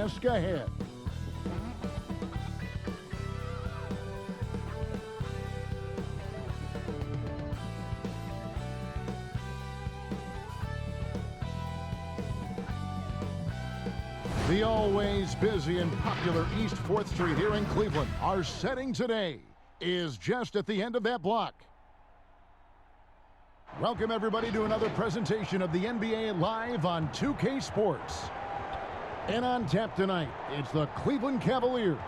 task ahead. The always busy and popular East 4th Street here in Cleveland. Our setting today is just at the end of that block. Welcome, everybody, to another presentation of the NBA Live on 2K Sports. And on tap tonight, it's the Cleveland Cavaliers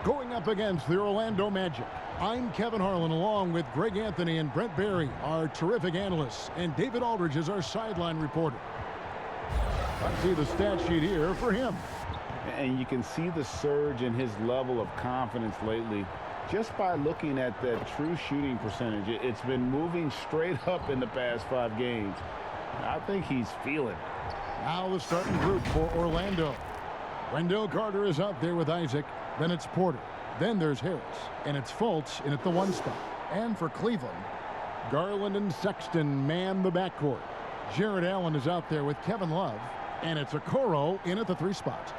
going up against the Orlando Magic. I'm Kevin Harlan, along with Greg Anthony and Brent Barry, our terrific analysts, and David Aldridge is our sideline reporter. Let's see the stat sheet here for him. And you can see the surge in his level of confidence lately just by looking at that true shooting percentage. It's been moving straight up in the past 5 games. I think he's feeling it. Now the starting group for Orlando. Wendell Carter is out there with Isaac. Then it's Porter. Then there's Harris. And it's Fultz in at the 1 spot. And for Cleveland, Garland and Sexton man the backcourt. Jared Allen is out there with Kevin Love. And it's Okoro in at the 3 spot.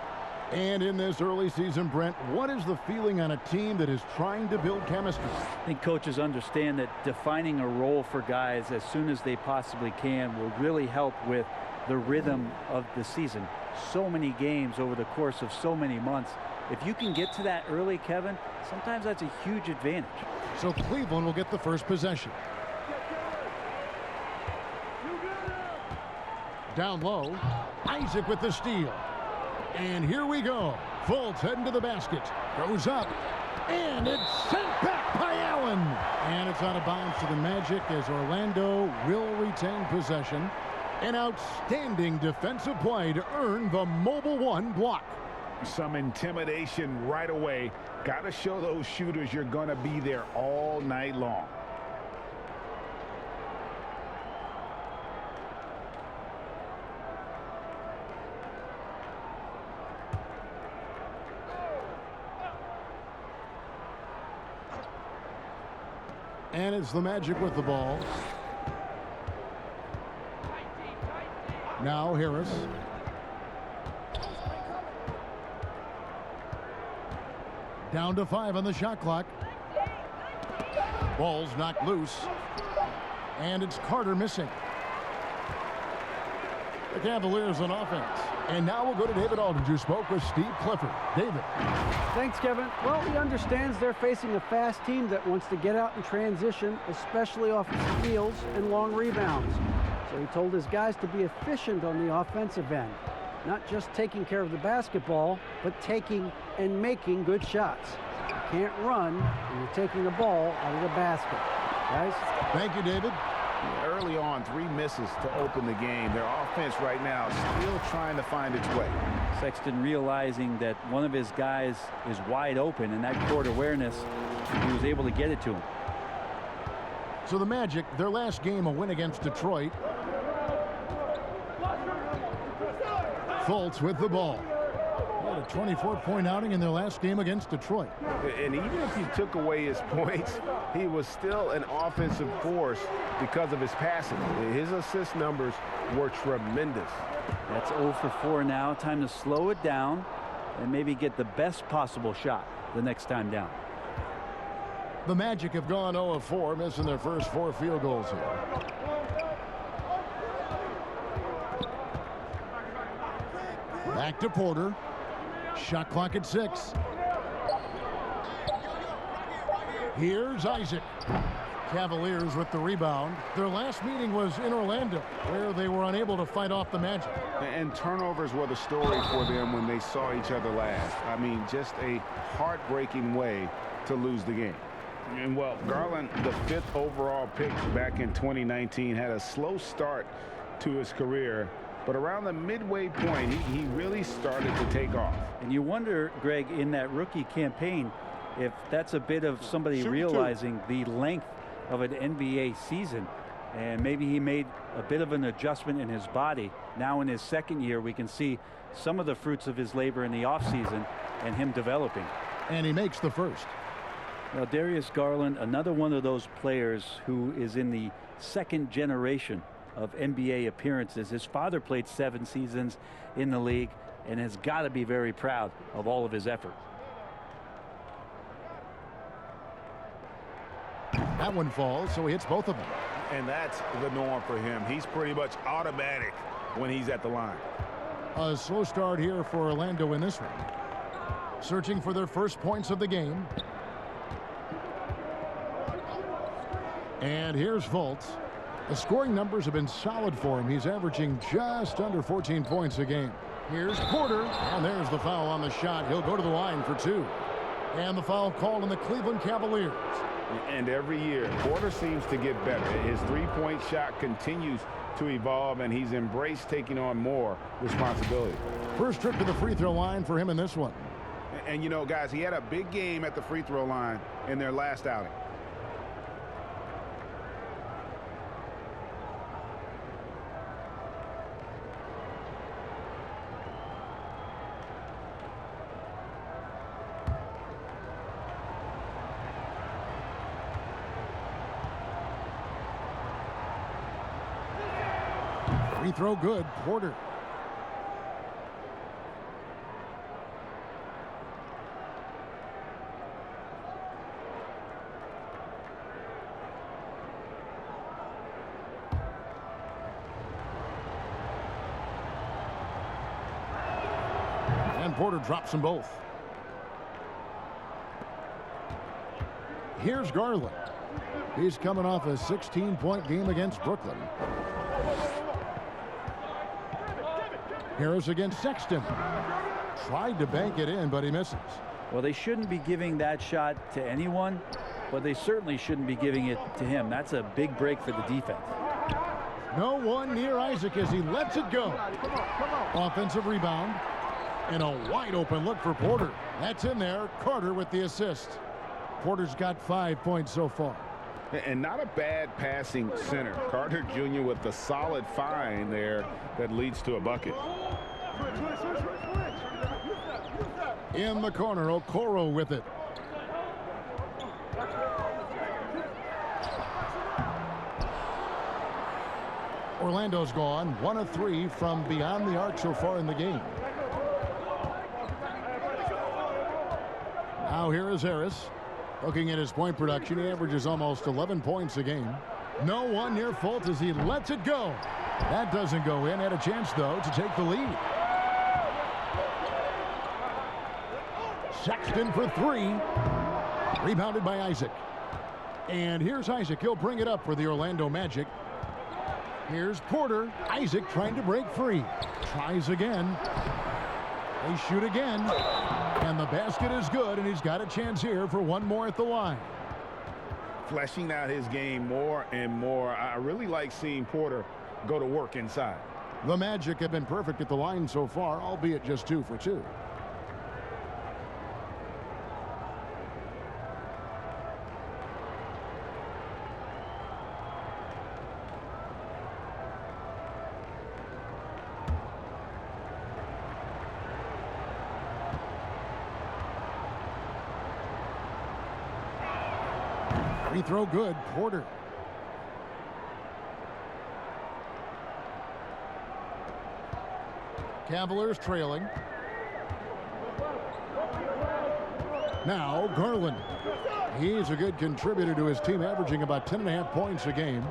And in this early season, Brent, what is the feeling on a team that is trying to build chemistry? I think coaches understand that defining a role for guys as soon as they possibly can will really help with the rhythm of the season. So many games over the course of so many months. If you can get to that early, Kevin, sometimes that's a huge advantage. So Cleveland will get the first possession. Down low, Isaac with the steal. And here we go. Fultz heading to the basket. Goes up. And it's sent back by Allen. And it's out of bounds to the Magic as Orlando will retain possession. An outstanding defensive play to earn the mobile 1 block. Some intimidation right away. Got to show those shooters you're going to be there all night long. And it's the Magic with the ball. Now Harris. Down to 5 on the shot clock. Ball's knocked loose. And it's Carter missing. The Cavaliers on offense. And now we'll go to David Aldridge, who spoke with Steve Clifford. David. Thanks, Kevin. Well, he understands they're facing a fast team that wants to get out in transition, especially off steals and long rebounds. So he told his guys to be efficient on the offensive end. Not just taking care of the basketball, but taking and making good shots. You can't run when you're taking the ball out of the basket. Guys? Thank you, David. Early on, 3 misses to open the game. Their offense right now still trying to find its way. Sexton realizing that one of his guys is wide open, and that court awareness, he was able to get it to him. So the Magic, their last game, a win against Detroit. Fultz with the ball. What a 24-point outing in their last game against Detroit. And even if you took away his points, he was still an offensive force because of his passing. His assist numbers were tremendous. That's 0 for 4 now. Time to slow it down and maybe get the best possible shot the next time down. The Magic have gone 0 of 4, missing their first 4 field goals here. Back to Porter. Shot clock at 6. Here's Isaac. Cavaliers with the rebound. Their last meeting was in Orlando, where they were unable to fight off the Magic. And turnovers were the story for them when they saw each other last. I mean, just a heartbreaking way to lose the game. And, well, Garland, the 5th overall pick back in 2019, had a slow start to his career. But around the midway point, he really started to take off. And you wonder, Greg, in that rookie campaign, if that's a bit of somebody realizing the length of an NBA season. And maybe he made a bit of an adjustment in his body. Now in his 2nd year, we can see some of the fruits of his labor in the offseason and him developing. And he makes the first. Now, Darius Garland, another one of those players who is in the 2nd generation of NBA appearances. His father played 7 seasons in the league. and has got to be very proud of all of his effort. That one falls, so he hits both of them. And that's the norm for him. He's pretty much automatic when he's at the line. A slow start here for Orlando in this one. Searching for their first points of the game. And here's Fultz. The scoring numbers have been solid for him. He's averaging just under 14 points a game. Here's Porter, and there's the foul on the shot. He'll go to the line for 2. And the foul called on the Cleveland Cavaliers. And every year, Porter seems to get better. His three-point shot continues to evolve, and he's embraced taking on more responsibility. First trip to the free throw line for him in this one. And, you know, guys, he had a big game at the free throw line in their last outing. Free throw good, Porter. And Porter drops them both. Here's Garland. He's coming off a 16-point game against Brooklyn. Harris against Sexton. Tried to bank it in, but he misses. Well, they shouldn't be giving that shot to anyone, but they certainly shouldn't be giving it to him. That's a big break for the defense. No one near Isaac as he lets it go. Offensive rebound. And a wide open look for Porter. That's in there. Carter with the assist. Porter's got 5 points so far. And not a bad passing center. Carter Jr. with the solid find there that leads to a bucket. In the corner, Okoro with it. Orlando's gone 1 of 3 from beyond the arc so far in the game. Now here is Harris. Looking at his point production, he averages almost 11 points a game. No one near Fultz as he lets it go. That doesn't go in. Had a chance, though, to take the lead. Sexton for 3. Rebounded by Isaac. And here's Isaac. He'll bring it up for the Orlando Magic. Here's Porter. Isaac trying to break free. Tries again. They shoot again. And the basket is good, and he's got a chance here for one more at the line. Fleshing out his game more and more. I really like seeing Porter go to work inside. The Magic have been perfect at the line so far, albeit just 2 for 2. Free throw good, Porter. Cavaliers trailing. Now Garland. He's a good contributor to his team, averaging about 10.5 points a game.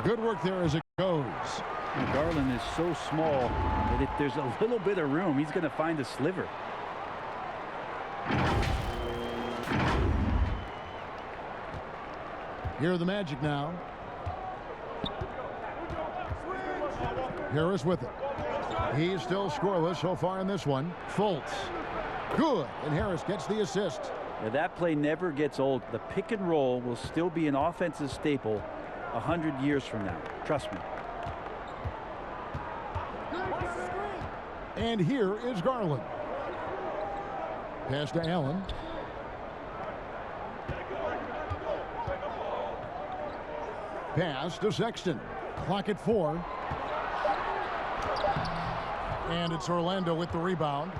Good work there as it goes. And Garland is so small that if there's a little bit of room, he's going to find a sliver. Here are the Magic now. Harris with it. He's still scoreless so far in this one. Fultz. Good. And Harris gets the assist. Now, that play never gets old. The pick and roll will still be an offensive staple 100 years from now. Trust me. And here is Garland. Pass to Allen. Pass to Sexton. Clock at 4. And it's Orlando with the rebound.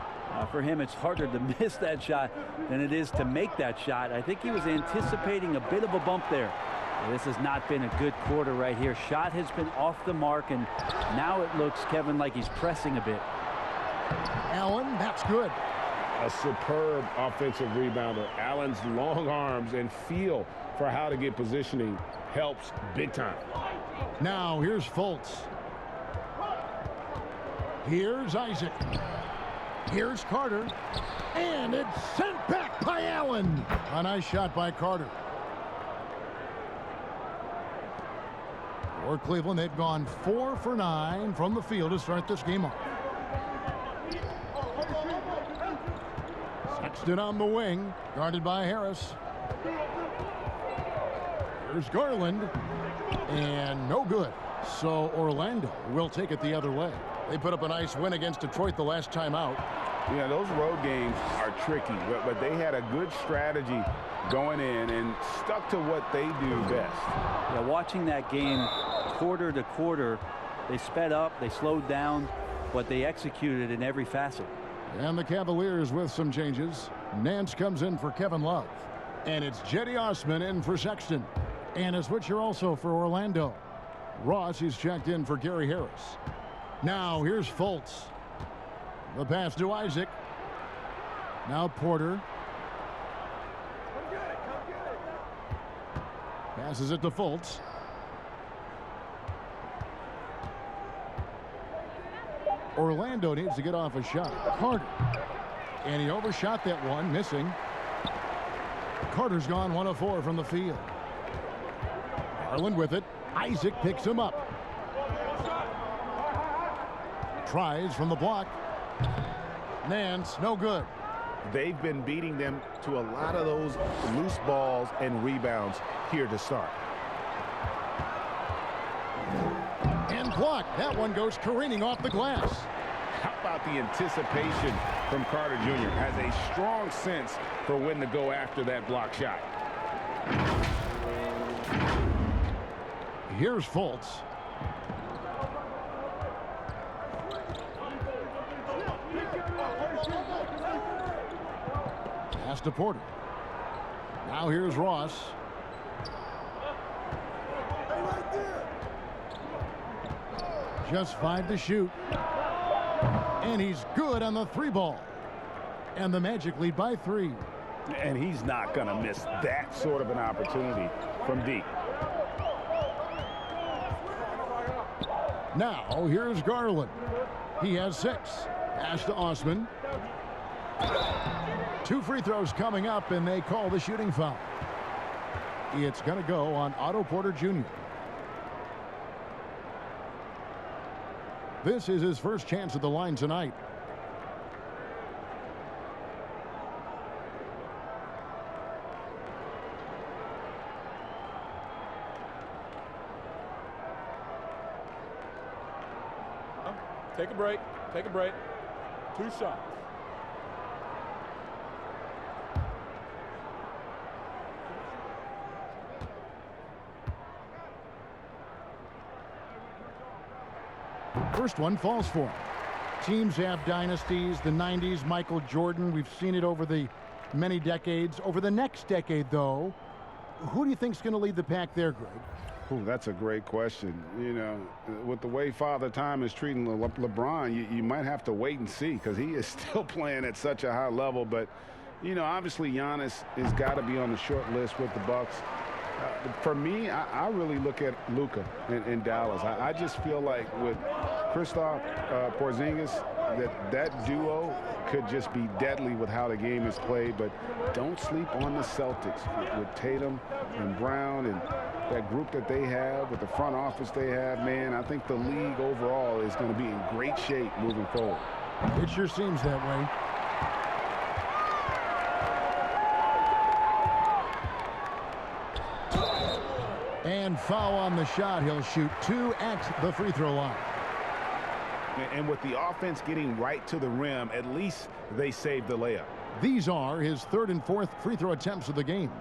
For him, it's harder to miss that shot than it is to make that shot. I think he was anticipating a bit of a bump there. This has not been a good quarter right here. Shot has been off the mark, and now it looks, Kevin, like he's pressing a bit. Allen, that's good. A superb offensive rebounder. Allen's long arms and feel for how to get positioning helps big time. Now here's Fultz. Here's Isaac. Here's Carter. And it's sent back by Allen. A nice shot by Carter. For Cleveland, they've gone 4 for 9 from the field to start this game off. Sexton on the wing, guarded by Harris. Here's Garland, and no good. So Orlando will take it the other way. They put up a nice win against Detroit the last time out. Yeah, those road games are tricky, but they had a good strategy going in and stuck to what they do best. Yeah, watching that game quarter to quarter, they sped up, they slowed down, but they executed in every facet. And the Cavaliers with some changes. Nance comes in for Kevin Love. And it's Jetty Osman in for Sexton. And a switcher also for Orlando. Ross is checked in for Gary Harris. Now here's Fultz. The pass to Isaac. Now Porter. Passes it to Fultz. Orlando needs to get off a shot. Carter. And he overshot that one, missing. Carter's gone 1 of 4 from the field. Garland with it. Isaac picks him up. Tries from the block. Nance, no good. They've been beating them to a lot of those loose balls and rebounds here to start. And blocked. That one goes careening off the glass. How about the anticipation from Carter Jr. Has a strong sense for when to go after that block shot. Here's Fultz. Pass to Porter. Now here's Ross. Just 5 to shoot. And he's good on the 3 ball. And the Magic lead by 3. And he's not going to miss that sort of an opportunity from deep. Now here's Garland. He has 6. Pass to Osman. 2 free throws coming up, and they call the shooting foul. It's going to go on Otto Porter Jr. This is his first chance at the line tonight. Take a break. Take a break. 2 shots. First one falls for him. Teams have dynasties. The 90s, Michael Jordan. We've seen it over the many decades. Over the next decade, though, who do you think is going to lead the pack there, Greg? Ooh, that's a great question. You know, with the way Father Time is treating LeBron, you might have to wait and see because he is still playing at such a high level. But, you know, obviously Giannis has got to be on the short list with the Bucks. For me, I really look at Luka in Dallas. I just feel like with Kristaps Porzingis, that duo could just be deadly with how the game is played. But don't sleep on the Celtics with Tatum and Brown and that group that they have, with the front office they have, man. I think the league overall is going to be in great shape moving forward. It sure seems that way. And foul on the shot. He'll shoot 2 at the free throw line. And with the offense getting right to the rim, at least they saved the layup. These are his 3rd and 4th free throw attempts of the game.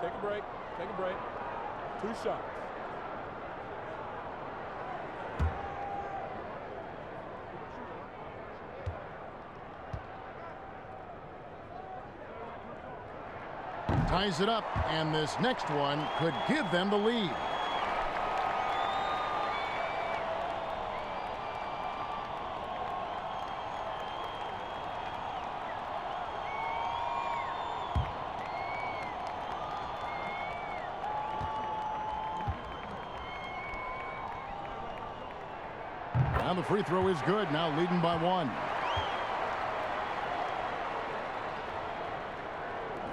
Take a break. Take a break. 2 shots. ties it up, and this next one could give them the lead. Now the free throw is good, now leading by 1.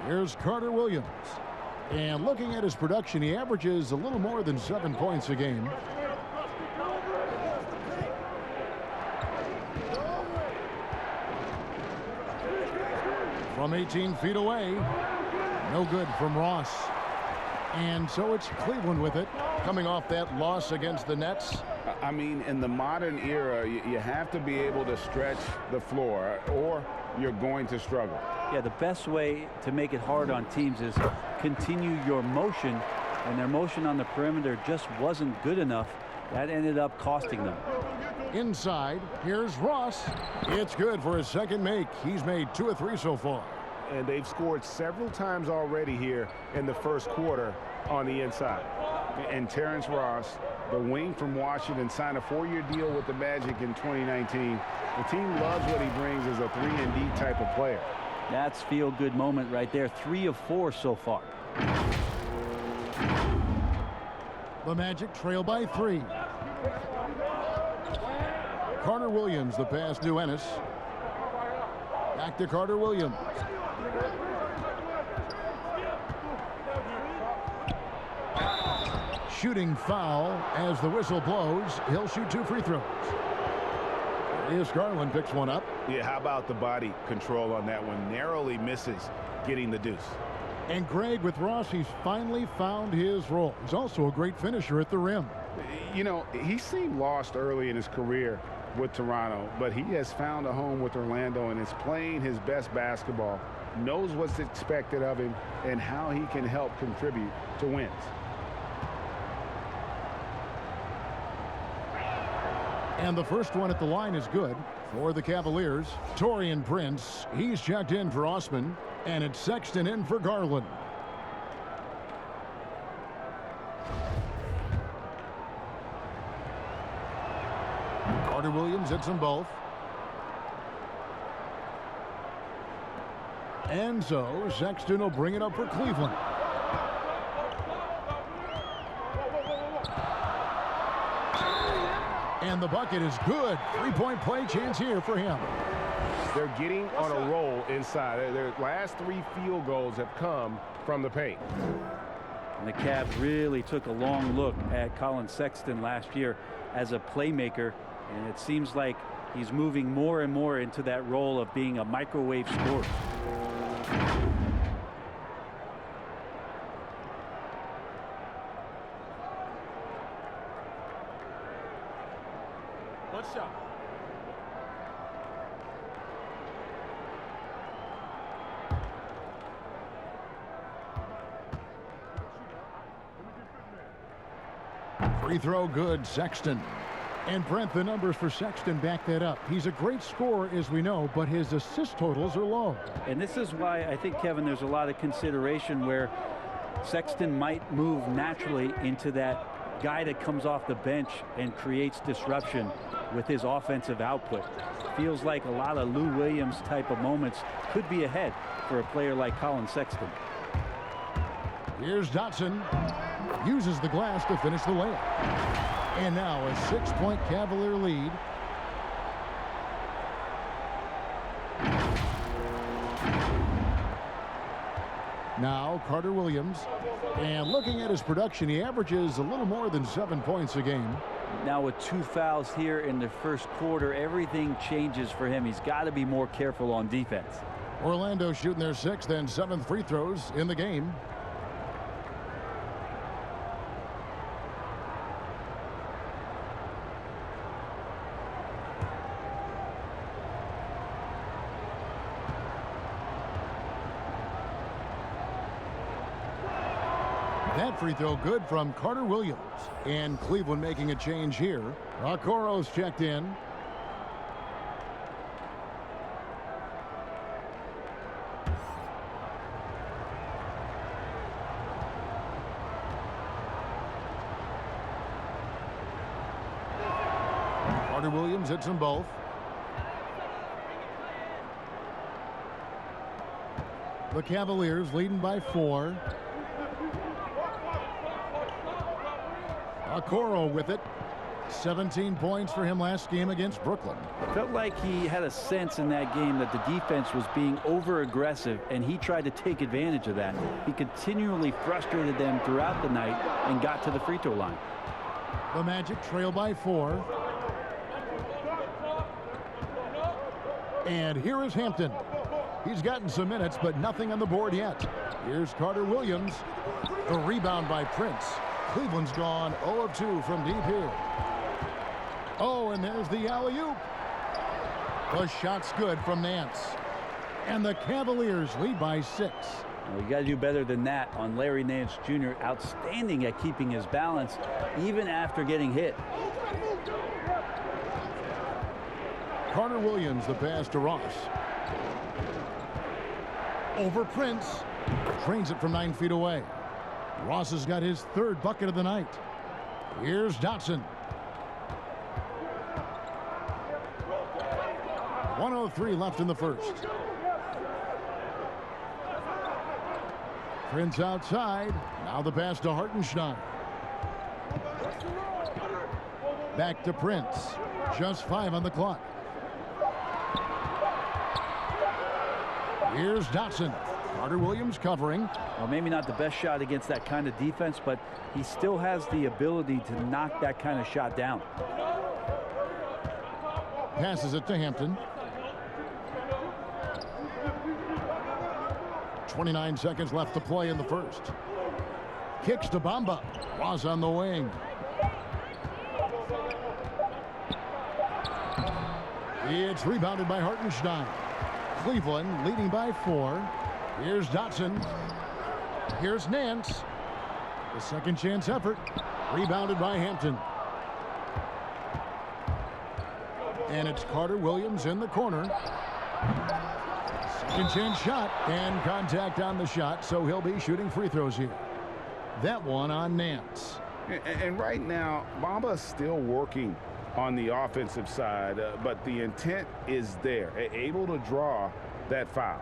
Here's Carter Williams. And looking at his production, he averages a little more than 7 points a game. From 18 feet away, no good from Ross. And so it's Cleveland with it, coming off that loss against the Nets. I mean, in the modern era, you have to be able to stretch the floor or you're going to struggle. Yeah, the best way to make it hard on teams is continue your motion, and their motion on the perimeter just wasn't good enough. That ended up costing them. Inside, here's Ross. It's good for his second make. He's made 2 of 3 so far. And they've scored several times already here in the first quarter on the inside. And Terrence Ross, the wing from Washington, signed a 4-year deal with the Magic in 2019. The team loves what he brings as a 3-and-D type of player. That's feel-good moment right there. 3 of 4 so far. The Magic trail by 3. Carter Williams, the pass to Ennis. Back to Carter Williams. Shooting foul as the whistle blows. He'll shoot 2 free throws. Here's Garland, picks one up. Yeah, how about the body control on that one? Narrowly misses getting the deuce. And Greg, with Ross, he's finally found his role. He's also a great finisher at the rim. You know, he seemed lost early in his career with Toronto, but he has found a home with Orlando and is playing his best basketball, knows what's expected of him, and how he can help contribute to wins. And the first one at the line is good for the Cavaliers. Taurean Prince, he's checked in for Osman, and it's Sexton in for Garland. Carter Williams hits them both. And so Sexton will bring it up for Cleveland. And the bucket is good. 3-point play chance here for him. They're getting on a roll inside. Their last 3 field goals have come from the paint. And the Cavs really took a long look at Colin Sexton last year as a playmaker, and it seems like he's moving more and more into that role of being a microwave scorer. One shot. Free throw good, Sexton. And Brent, the numbers for Sexton back that up. He's a great scorer, as we know, but his assist totals are low. And this is why I think, Kevin, there's a lot of consideration where Sexton might move naturally into that guy that comes off the bench and creates disruption with his offensive output. Feels like a lot of Lou Williams type of moments could be ahead for a player like Colin Sexton. Here's Dotson. Uses the glass to finish the layup. And now a 6-point Cavalier lead. Now Carter Williams. And looking at his production, he averages a little more than 7 points a game. Now with 2 fouls here in the first quarter, everything changes for him. He's got to be more careful on defense. Orlando shooting their 6th and 7th free throws in the game. That free throw good from Carter Williams. And Cleveland making a change here. Okoro's checked in. Carter Williams hits them both. The Cavaliers leading by 4. Okoro with it. 17 points for him last game against Brooklyn. Felt like he had a sense in that game that the defense was being over-aggressive, and he tried to take advantage of that. He continually frustrated them throughout the night and got to the free throw line. The Magic trail by 4. And here is Hampton. He's gotten some minutes, but nothing on the board yet. Here's Carter Williams. The rebound by Prince. Cleveland's gone 0 of 2 from deep here. Oh, and there's the alley-oop. The shot's good from Nance. And the Cavaliers lead by 6. Well, you got to do better than that on Larry Nance Jr. Outstanding at keeping his balance, even after getting hit. Carter Williams, the pass to Ross. Over Prince. Trains it from 9 feet away. Ross has got his 3rd bucket of the night. Here's Dotson. 1:03 left in the first. Prince outside. Now the pass to Hartenstein. Back to Prince. Just 5 on the clock. Here's Dotson. Carter Williams covering. Well, maybe not the best shot against that kind of defense, but he still has the ability to knock that kind of shot down. Passes it to Hampton. 29 seconds left to play in the first. Kicks to Bamba. Was on the wing. It's rebounded by Hartenstein. Cleveland leading by 4. Here's Dotson. Here's Nance. The second chance effort. Rebounded by Hampton. And it's Carter Williams in the corner. Second chance shot and contact on the shot, so he'll be shooting free throws here. That one on Nance. And right now, Bamba is still working on the offensive side, but the intent is there, able to draw that foul.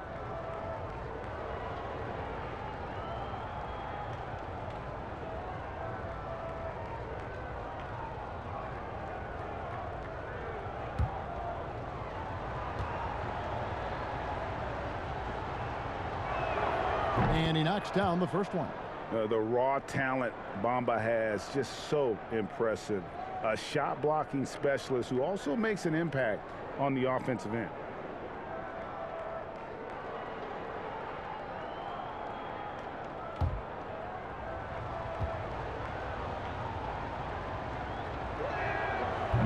And he knocks down the first one. The raw talent Bamba has, just so impressive. A shot blocking specialist who also makes an impact on the offensive end.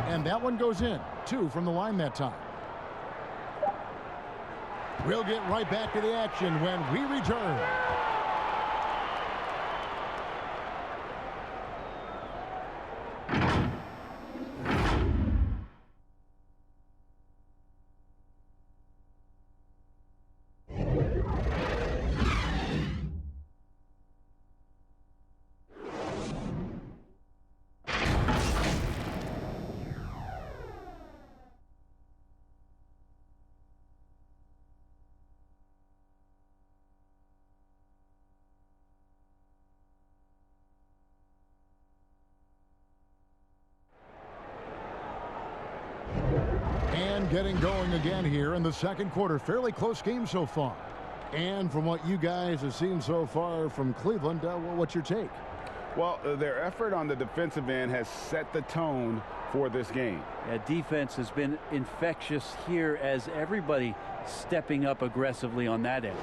And that one goes in. 2 from the line that time. We'll get right back to the action when we return. And getting going again here in the second quarter. Fairly close game so far. And from what you guys have seen so far from Cleveland, what's your take? Well, their effort on the defensive end has set the tone for this game. Yeah, defense has been infectious here as everybody stepping up aggressively on that end.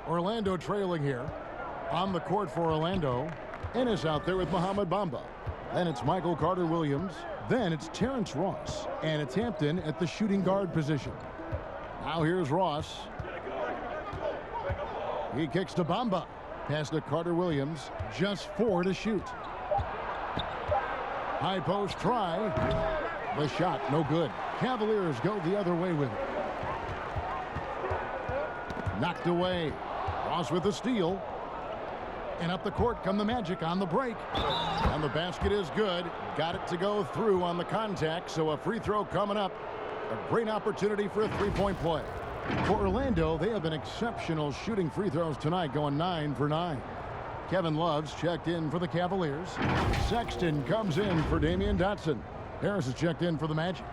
Orlando trailing here. On the court for Orlando. Ennis out there with Mohamed Bamba. Then it's Michael Carter Williams. Then it's Terrence Ross. And it's Hampton at the shooting guard position. Now here's Ross. He kicks to Bamba. Pass to Carter Williams. Just 4 to shoot. High post try. The shot no good. Cavaliers go the other way with it. Knocked away. Ross with the steal. And up the court come the Magic on the break. And the basket is good. Got it to go through on the contact, so a free throw coming up. A great opportunity for a three-point play. For Orlando, they have been exceptional shooting free throws tonight, going 9 for 9. Kevin Love's checked in for the Cavaliers. Sexton comes in for Damian Dotson. Harris is checked in for the Magic.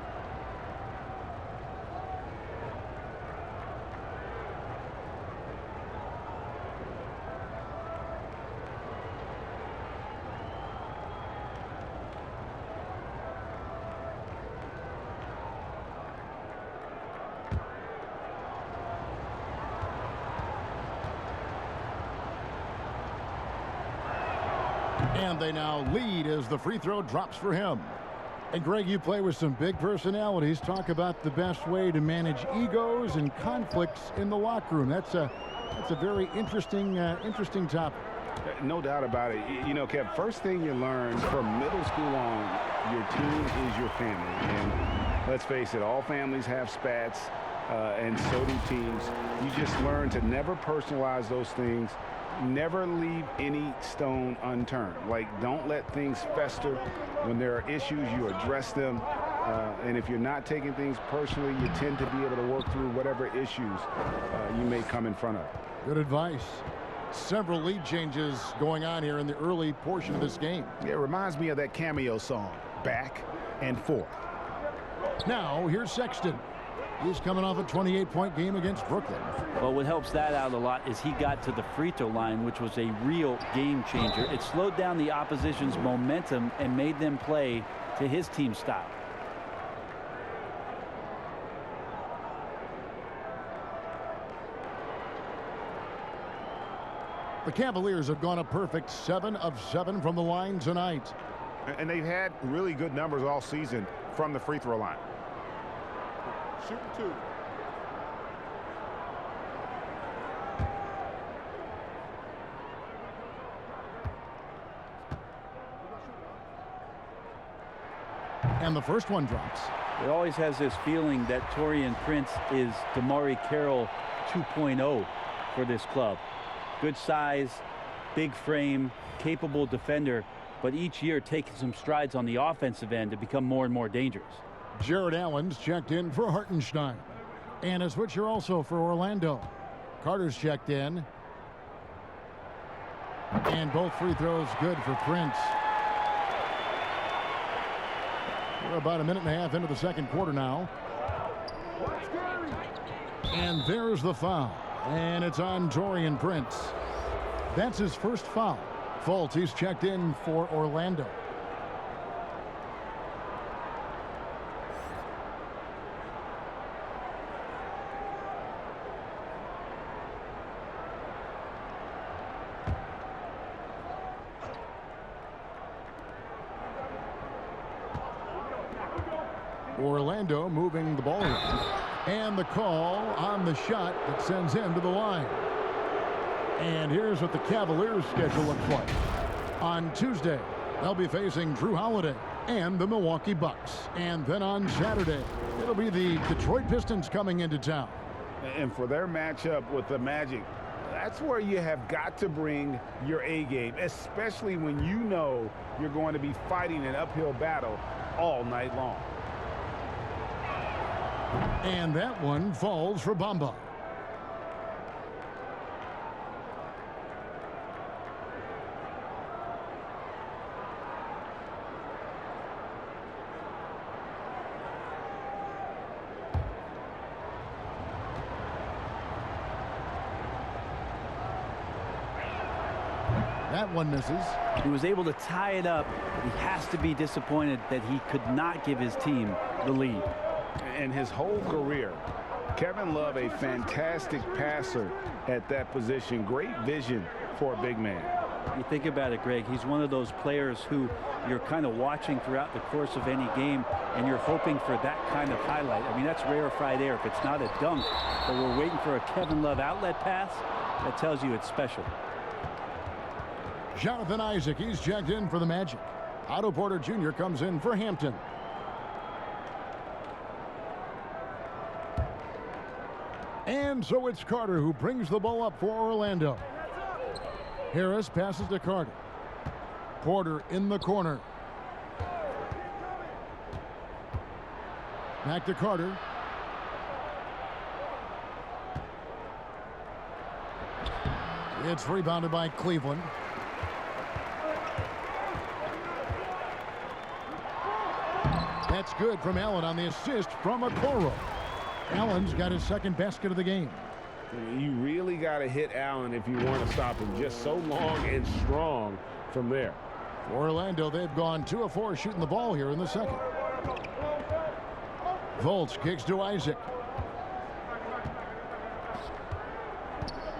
And they now lead as the free throw drops for him. And Greg, you play with some big personalities. Talk about the best way to manage egos and conflicts in the locker room. That's a very interesting topic. No doubt about it. You know, Kev, first thing you learn from middle school on, your team is your family. And let's face it, all families have spats, and so do teams. You just learn to never personalize those things. Never leave any stone unturned. Like, don't let things fester. When there are issues, you address them. And if you're not taking things personally, you tend to be able to work through whatever issues you may come in front of. Good advice. Several lead changes going on here in the early portion of this game. It reminds me of that Cameo song, Back and Forth. Now, here's Sexton. He's coming off a 28-point game against Brooklyn. Well, what helps that out a lot is he got to the free throw line, which was a real game changer. It slowed down the opposition's momentum and made them play to his team style. The Cavaliers have gone a perfect 7 of 7 from the line tonight. And they've had really good numbers all season from the free throw line. Shooting 2. And the first one drops. It always has this feeling that Taurean Prince is DeMarre Carroll 2.0 for this club. Good size, big frame, capable defender, but each year taking some strides on the offensive end to become more and more dangerous. Jared Allen's checked in for Hartenstein. And a switcher also for Orlando. Carter's checked in. And both free throws good for Prince. We're about a minute and a half into the second quarter now. And there's the foul. And it's on Taurean Prince. That's his first foul. Fultz, he's checked in for Orlando. Orlando moving the ball around. And the call on the shot that sends him to the line. And here's what the Cavaliers schedule looks like. On Tuesday, they'll be facing Drew Holiday and the Milwaukee Bucks. And then on Saturday, it'll be the Detroit Pistons coming into town. And for their matchup with the Magic, that's where you have got to bring your A game, especially when you know you're going to be fighting an uphill battle all night long. And that one falls for Bamba. That one misses. He was able to tie it up, but he has to be disappointed that he could not give his team the lead. And his whole career, Kevin Love, a fantastic passer at that position. Great vision for a big man. You think about it, Greg, he's one of those players who you're kind of watching throughout the course of any game, and you're hoping for that kind of highlight. I mean, that's rarefied air. If it's not a dunk, but we're waiting for a Kevin Love outlet pass, that tells you it's special. Jonathan Isaac, he's checked in for the Magic. Otto Porter Jr. comes in for Hampton. And so it's Carter who brings the ball up for Orlando. Harris passes to Carter. Porter in the corner. Back to Carter. It's rebounded by Cleveland. That's good from Allen on the assist from Okoro. Allen's got his second basket of the game. You really got to hit Allen if you want to stop him. Just so long and strong from there. For Orlando, they've gone 2 of 4 shooting the ball here in the second. Fultz kicks to Isaac.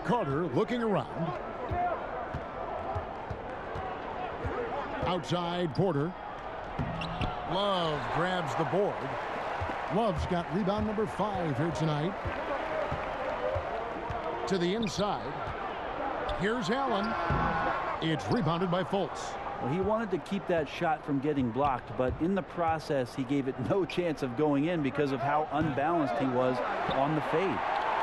Carter looking around. Outside, Porter. Love grabs the board. Love's got rebound number 5 here tonight. To the inside. Here's Allen. It's rebounded by Fultz. Well, he wanted to keep that shot from getting blocked, but in the process, he gave it no chance of going in because of how unbalanced he was on the fade.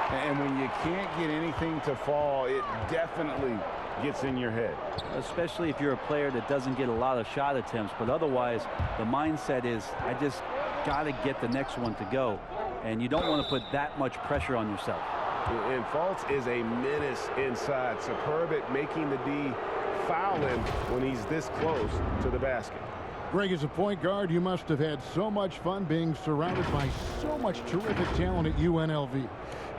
And when you can't get anything to fall, it definitely gets in your head. Especially if you're a player that doesn't get a lot of shot attempts, but otherwise, the mindset is, I just got to get the next one to go. And you don't want to put that much pressure on yourself. And Fultz is a menace inside. Superb at making the D foul him when he's this close to the basket. Greg, as a point guard, you must have had so much fun being surrounded by so much terrific talent at UNLV.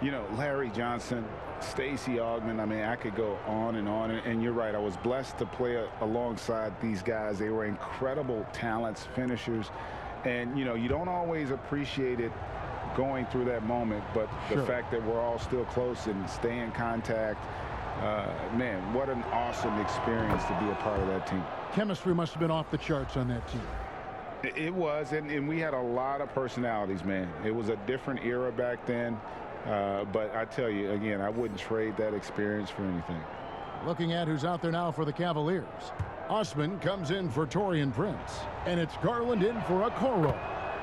You know, Larry Johnson, Stacey Augmon, I mean, I could go on. And you're right, I was blessed to play alongside these guys. They were incredible talents, finishers. And, you know, you don't always appreciate it going through that moment, but the fact that we're all still close and stay in contact, man, what an awesome experience to be a part of that team. Chemistry must have been off the charts on that team. It was, and we had a lot of personalities, man. It was a different era back then, but I tell you, again, I wouldn't trade that experience for anything. Looking at who's out there now for the Cavaliers. Osman comes in for Taurean Prince, and it's Garland in for Okoro.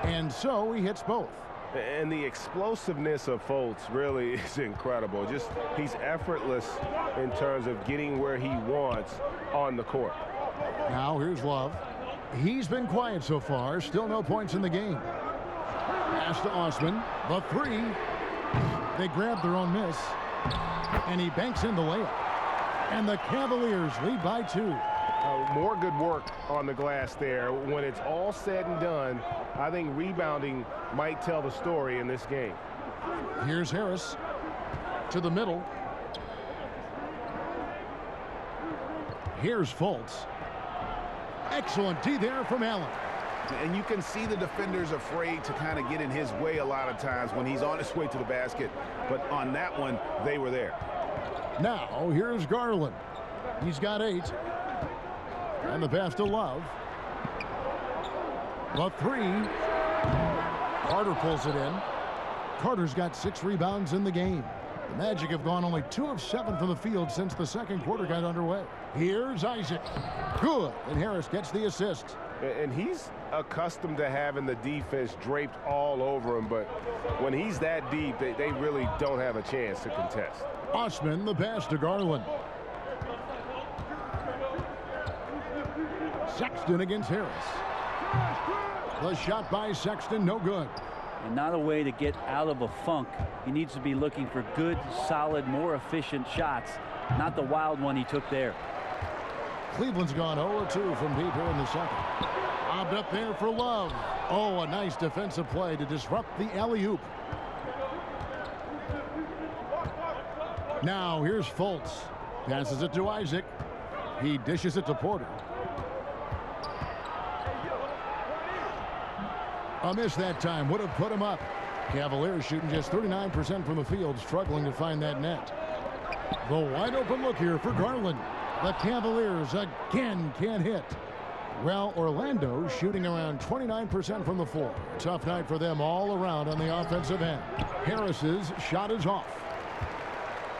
And so he hits both. And the explosiveness of Fultz really is incredible. Just he's effortless in terms of getting where he wants on the court. Now here's Love. He's been quiet so far. Still no points in the game. Pass to Osman. The 3. They grab their own miss. And he banks in the layup. And the Cavaliers lead by 2. More good work on the glass there. When it's all said and done, I think rebounding might tell the story in this game. Here's Harris to the middle. Here's Fultz. Excellent D there from Allen. And you can see the defenders afraid to kind of get in his way a lot of times when he's on his way to the basket. But on that one, they were there. Now, here's Garland. He's got 8. And the pass to Love. The 3. Carter pulls it in. Carter's got 6 rebounds in the game. The Magic have gone only 2 of 7 from the field since the second quarter got underway. Here's Isaac. Good. And Harris gets the assist. And he's accustomed to having the defense draped all over him, but when he's that deep, they really don't have a chance to contest. Osman, the pass to Garland. Sexton against Harris. The shot by Sexton, no good. And not a way to get out of a funk. He needs to be looking for good, solid, more efficient shots, not the wild one he took there. Cleveland's gone 0-2 from deep here in the second. Lobbed up there for Love. Oh, a nice defensive play to disrupt the alley-oop. Now here's Fultz. Passes it to Isaac. He dishes it to Porter. A miss that time would have put him up. Cavaliers shooting just 39% from the field, struggling to find that net. The wide open look here for Garland. The Cavaliers again can't hit. Well, Orlando shooting around 29% from the floor. Tough night for them all around on the offensive end. Harris's shot is off.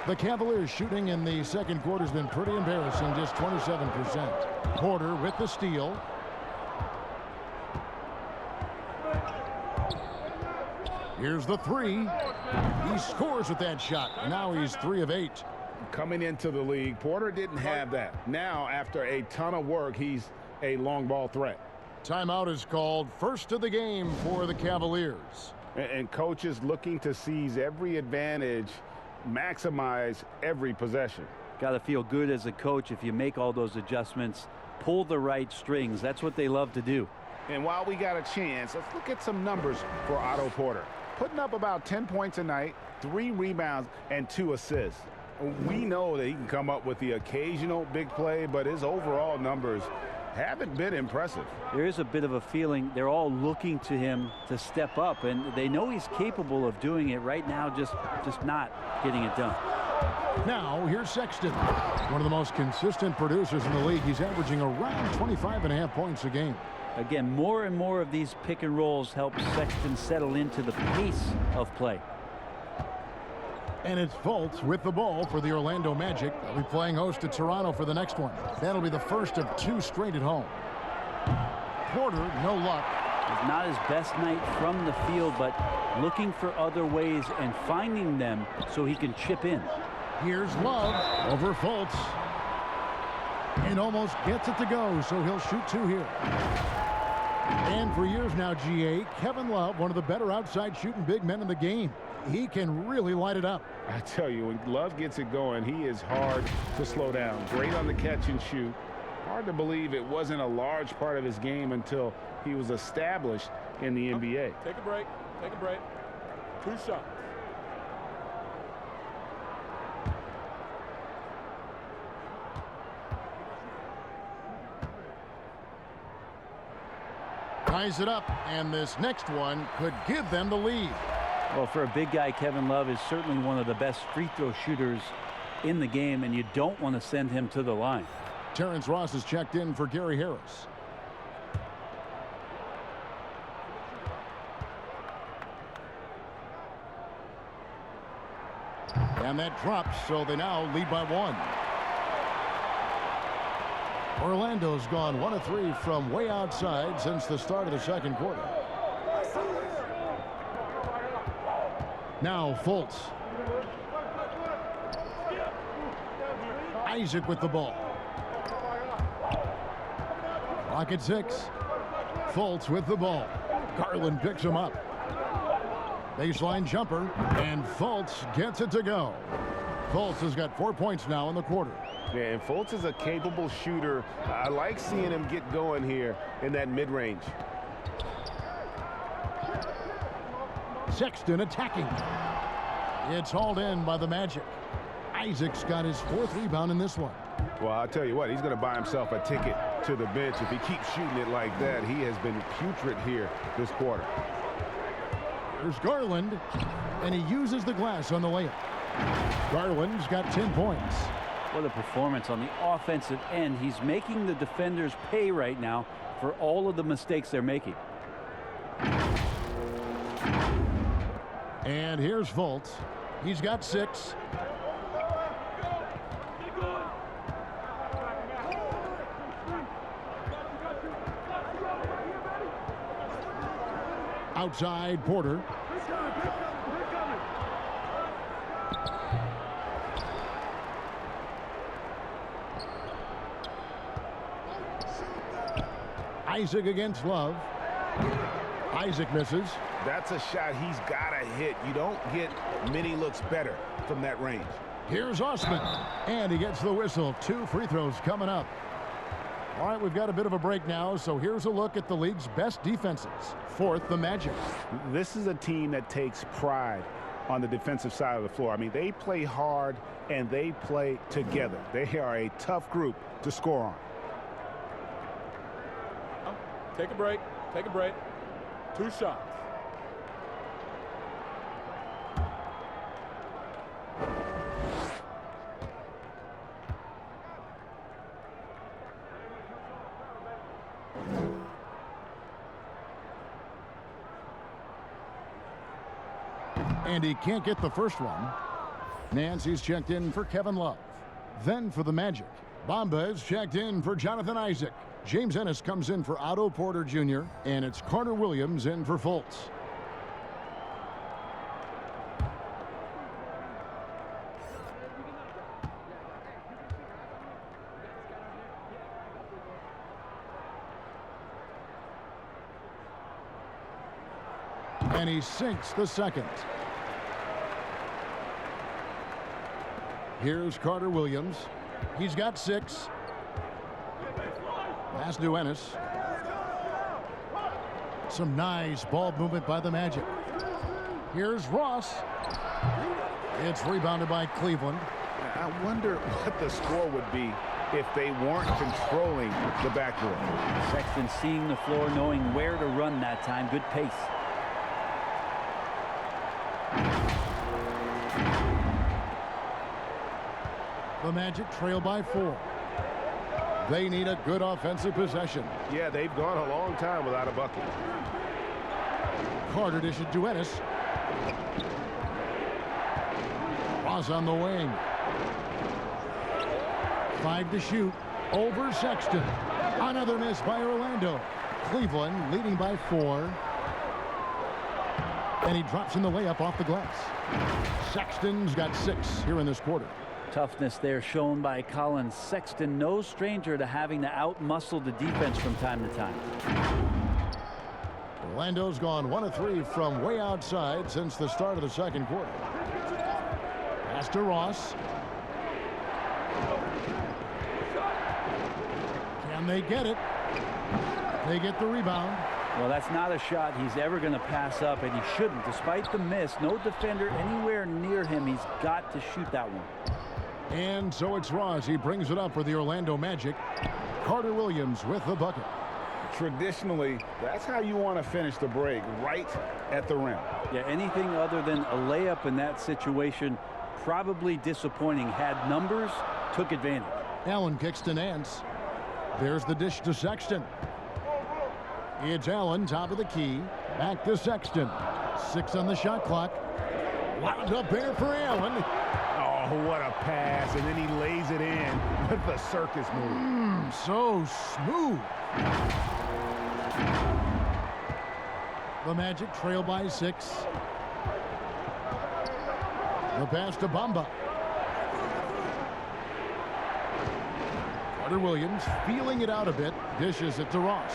The Cavaliers shooting in the second quarter has been pretty embarrassing, just 27%. Porter with the steal. Here's the 3. He scores with that shot. Now he's 3 of 8. coming into the league, Porter didn't have that. Now, after a ton of work, he's a long ball threat. Timeout is called. First of the game for the Cavaliers. And coaches looking to seize every advantage, maximize every possession. Got to feel good as a coach if you make all those adjustments, pull the right strings. That's what they love to do. And while we got a chance, let's look at some numbers for Otto Porter. Putting up about 10 points a night, 3 rebounds, and 2 assists. We know that he can come up with the occasional big play, but his overall numbers haven't been impressive. There is a bit of a feeling they're all looking to him to step up, and they know he's capable of doing it right now, just not getting it done. Now, here's Sexton, one of the most consistent producers in the league. He's averaging around 25.5 points a game. Again, more and more of these pick and rolls help Sexton settle into the pace of play. And it's Fultz with the ball for the Orlando Magic. They'll be playing host to Toronto for the next one. That'll be the first of 2 straight at home. Porter, no luck. It's not his best night from the field, but looking for other ways and finding them so he can chip in. Here's Love over Fultz. And almost gets it to go, so he'll shoot 2 here. And for years now, GA, Kevin Love, one of the better outside shooting big men in the game. He can really light it up. I tell you, when Love gets it going, he is hard to slow down. Great on the catch and shoot. Hard to believe it wasn't a large part of his game until he was established in the NBA. Take a break. Take a break. 2 shots. Ties it up, and this next one could give them the lead. Well, for a big guy, Kevin Love is certainly one of the best free throw shooters in the game, and you don't want to send him to the line. Terrence Ross is checked in for Gary Harris. And that drops, so they now lead by 1. Orlando's gone 1 of 3 from way outside since the start of the second quarter. Now Fultz. Isaac with the ball. Clock at 6. Fultz with the ball. Garland picks him up. Baseline jumper, and Fultz gets it to go. Fultz has got 4 points now in the quarter. Yeah, and Fultz is a capable shooter. I like seeing him get going here in that mid-range. Sexton attacking. It's hauled in by the Magic. Isaac's got his 4th rebound in this one. Well, I'll tell you what, he's going to buy himself a ticket to the bench. If he keeps shooting it like that, he has been putrid here this quarter. There's Garland, and he uses the glass on the layup. Garland's got 10 points. What a performance on the offensive end. He's making the defenders pay right now for all of the mistakes they're making. And here's Fultz. He's got 6. Outside Porter. Isaac against Love. Isaac misses. That's a shot he's got to hit. You don't get many looks better from that range. Here's Osman, and he gets the whistle. 2 free throws coming up. All right, we've got a bit of a break now, so here's a look at the league's best defenses. 4th, the Magic. This is a team that takes pride on the defensive side of the floor. I mean, they play hard and they play together. They are a tough group to score on. Take a break. Take a break. 2 shots. And he can't get the first one. Nancy's checked in for Kevin Love. Then for the Magic, Bamba is checked in for Jonathan Isaac. James Ennis comes in for Otto Porter Jr. And it's Carter Williams in for Fultz. And he sinks the second. Here's Carter Williams. He's got 6. Pass to Ennis. Some nice ball movement by the Magic. Here's Ross. It's rebounded by Cleveland. I wonder what the score would be if they weren't controlling the backboard. Sexton seeing the floor, knowing where to run that time. Good pace. The Magic trail by 4. They need a good offensive possession. Yeah, they've gone a long time without a bucket. Carter dishes to Ennis. Ross on the wing. 5 to shoot. Over Sexton. Another miss by Orlando. Cleveland leading by 4. And he drops in the layup off the glass. Sexton's got 6 here in this quarter. Toughness there shown by Colin Sexton. No stranger to having to outmuscle the defense from time to time. Orlando's gone 1 of 3 from way outside since the start of the second quarter. Pass to Ross. Can they get it? They get the rebound. Well, that's not a shot he's ever going to pass up, and he shouldn't. Despite the miss, no defender anywhere near him. He's got to shoot that one. And so it's Ross. He brings it up for the Orlando Magic. Carter Williams with the bucket. Traditionally, that's how you want to finish the break, right at the rim. Yeah, anything other than a layup in that situation, probably disappointing. Had numbers, took advantage. Allen kicks to Nance. There's the dish to Sexton. It's Allen, top of the key. Back to Sexton. 6 on the shot clock. Wound up there for Allen. Oh, what a pass, and then he lays it in with the circus move. So smooth. The Magic trail by 6. The pass to Bamba. Carter Williams feeling it out a bit. Dishes it to Ross.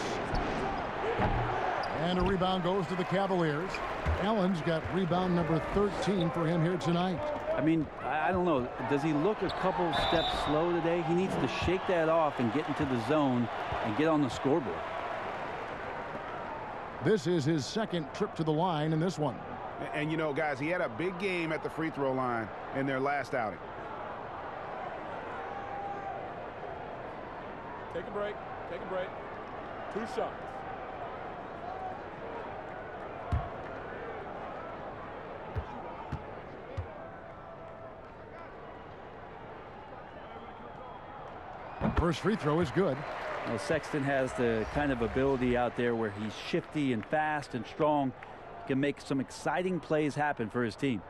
And a rebound goes to the Cavaliers. Allen's got rebound number 13 for him here tonight. I mean, I don't know. Does he look a couple steps slow today? He needs to shake that off and get into the zone and get on the scoreboard. This is his second trip to the line in this one. And, you know, guys, he had a big game at the free throw line in their last outing. Take a break. Take a break. 2 shots. First free throw is good. Well, Sexton has the kind of ability out there where he's shifty and fast and strong. Can make some exciting plays happen for his team.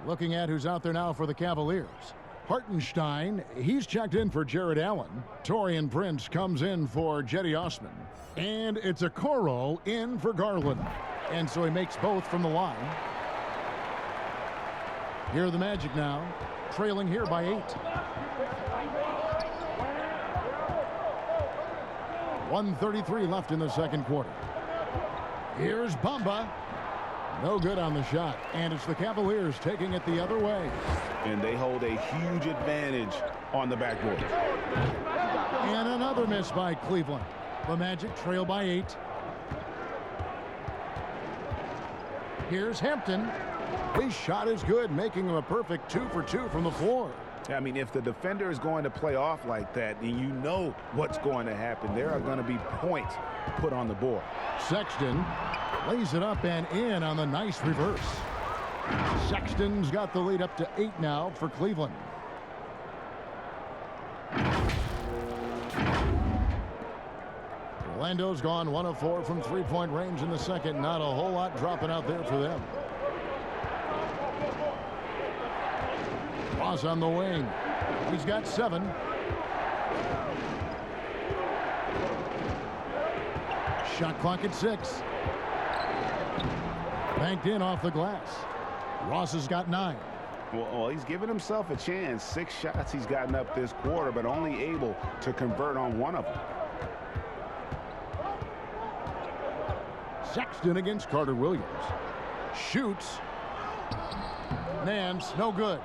Looking at who's out there now for the Cavaliers. Hartenstein, he's checked in for Jared Allen. Taurean Prince comes in for Jetty Osman. And it's a Okoro in for Garland. And so he makes both from the line. Here are the Magic now, trailing here by 8. 1:33 left in the second quarter. Here's Bamba. No good on the shot. And it's the Cavaliers taking it the other way. And they hold a huge advantage on the backboard. And another miss by Cleveland. The Magic trail by 8. Here's Hampton. His shot is good, making him a perfect 2 for 2 from the floor. I mean, if the defender is going to play off like that, then you know what's going to happen. There are going to be points put on the board. Sexton lays it up and in on the nice reverse. Sexton's got the lead up to 8 now for Cleveland. Orlando's gone 1 of 4 from 3-point range in the second. Not a whole lot dropping out there for them. Ross on the wing. He's got 7. Shot clock at 6. Banked in off the glass. Ross has got 9. Well, he's given himself a chance. 6 shots he's gotten up this quarter, but only able to convert on 1 of them. Sexton against Carter Williams. Shoots. Nance, no good.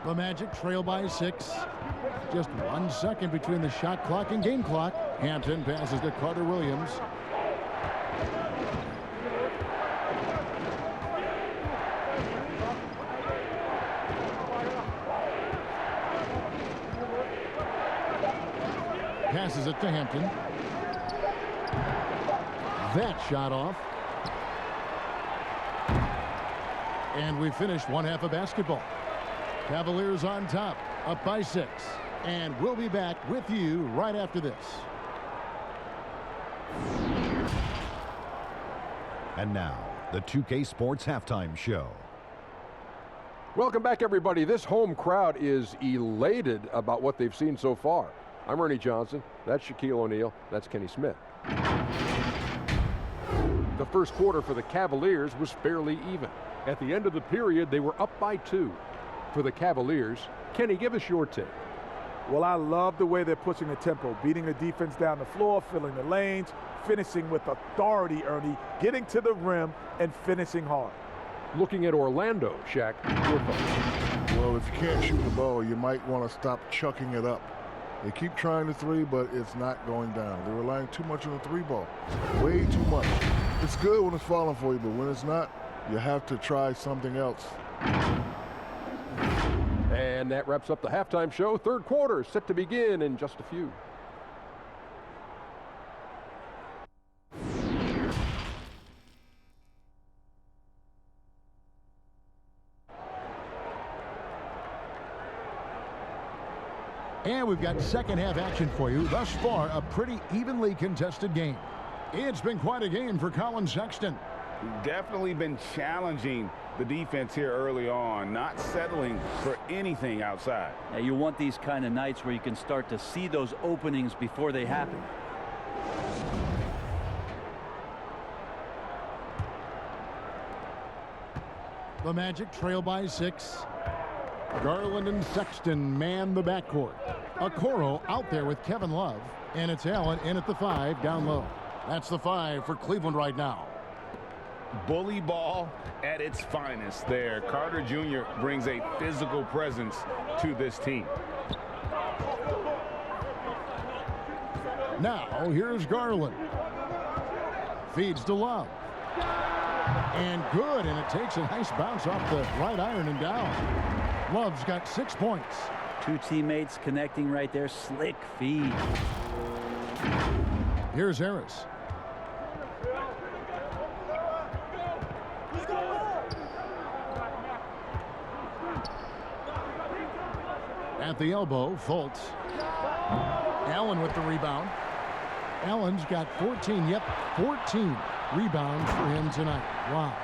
The Magic trail by 6. Just 1 second between the shot clock and game clock. Hampton passes to Carter Williams. Passes it to Hampton. That shot off. And we finished one half of basketball. Cavaliers on top, up by 6. And we'll be back with you right after this. And now, the 2K Sports Halftime Show. Welcome back, everybody. This home crowd is elated about what they've seen so far. I'm Ernie Johnson. That's Shaquille O'Neal. That's Kenny Smith. The first quarter for the Cavaliers was fairly even. At the end of the period, they were up by 2. For the Cavaliers, Kenny, give us your take. Well, I love the way they're pushing the tempo, beating the defense down the floor, filling the lanes, finishing with authority, Ernie, getting to the rim and finishing hard. Looking at Orlando, Shaq, your thoughts? Well, if you can't shoot the ball, you might want to stop chucking it up. They keep trying the 3, but it's not going down. They're relying too much on the 3 ball. Way too much. It's good when it's falling for you, but when it's not, you have to try something else. And that wraps up the halftime show. Third quarter set to begin in just a few. And we've got second half action for you. Thus far, a pretty evenly contested game. It's been quite a game for Colin Sexton. Definitely been challenging the defense here early on, not settling for anything outside. Now, you want these kind of nights where you can start to see those openings before they happen. The Magic trail by 6. Garland and Sexton man the backcourt. Okoro out there with Kevin Love. And it's Allen in at the 5 down low. That's the 5 for Cleveland right now. Bully ball at its finest there. Carter Jr. brings a physical presence to this team. Now here's Garland. Feeds to Love. And good, and it takes a nice bounce off the right iron and down. Love's got 6 points. 2 teammates connecting right there. Slick feed. Here's Harris. At the elbow, Fultz. Allen with the rebound. Allen's got 14, 14 rebounds for him tonight. Wow.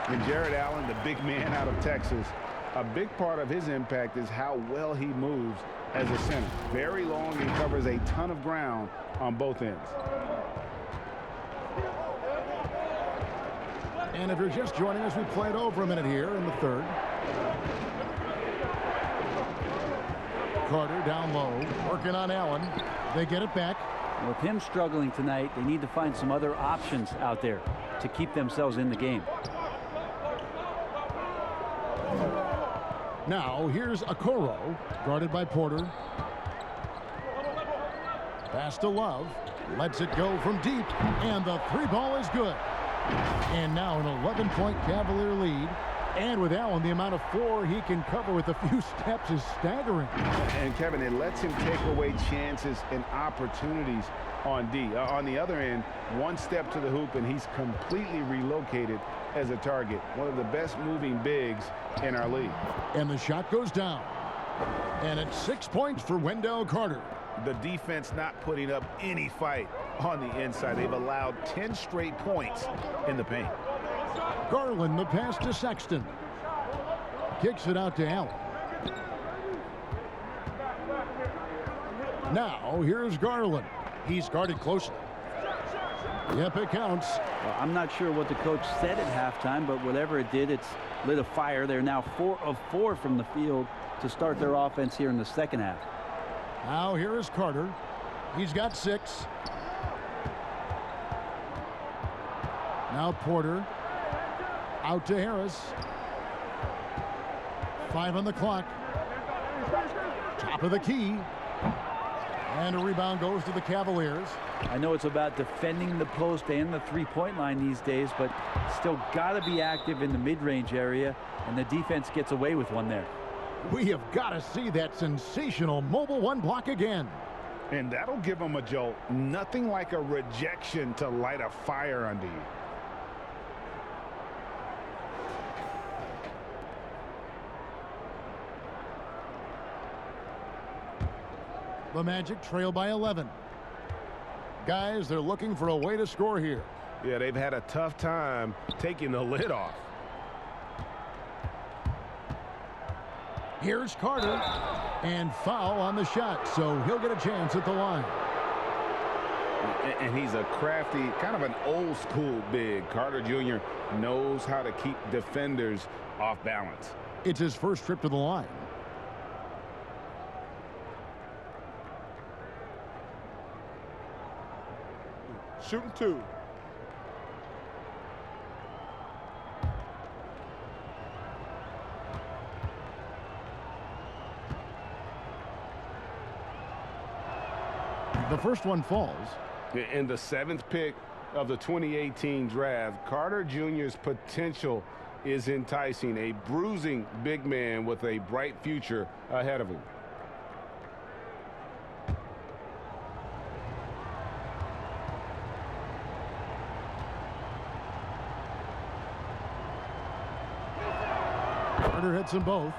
And Jared Allen, the big man out of Texas, a big part of his impact is how well he moves as a center. Very long and covers a ton of ground on both ends. And if you're just joining us, we played over a minute here in the third. Carter down low, working on Allen. They get it back. With him struggling tonight, they need to find some other options out there to keep themselves in the game. Now here's Okoro, guarded by Porter. Pass to Love. Lets it go from deep, and the 3 ball is good. And now an 11-point Cavalier lead. And with Allen, the amount of floor he can cover with a few steps is staggering. And Kevin, it lets him take away chances and opportunities on D. On the other end, 1 step to the hoop, and he's completely relocated as a target. One of the best moving bigs in our league. And the shot goes down. And it's 6 points for Wendell Carter. The defense not putting up any fight on the inside. They've allowed 10 straight points in the paint. Garland, the pass to Sexton. Kicks it out to Allen. Now, here's Garland. He's guarded closely. Yep, it counts. Well, I'm not sure what the coach said at halftime, but whatever it did, it's lit a fire. They're now 4 of 4 from the field to start their offense here in the second half. Now, here is Carter. He's got 6. Now Porter. Out to Harris. 5 on the clock. Top of the key. And a rebound goes to the Cavaliers. I know it's about defending the post and the three-point line these days, but still got to be active in the mid-range area, and the defense gets away with one there. We have got to see that sensational mobile one block again. And that'll give them a jolt. Nothing like a rejection to light a fire under you. The Magic trail by 11. Guys, they're looking for a way to score here. Yeah, they've had a tough time taking the lid off. Here's Carter. And foul on the shot, so he'll get a chance at the line. And he's a crafty, kind of an old school big. Carter Jr. knows how to keep defenders off balance. It's his first trip to the line. Shooting 2. The first one falls. In the 7th pick of the 2018 draft, Carter Jr.'s potential is enticing. A bruising big man with a bright future ahead of him. Carter hits them both.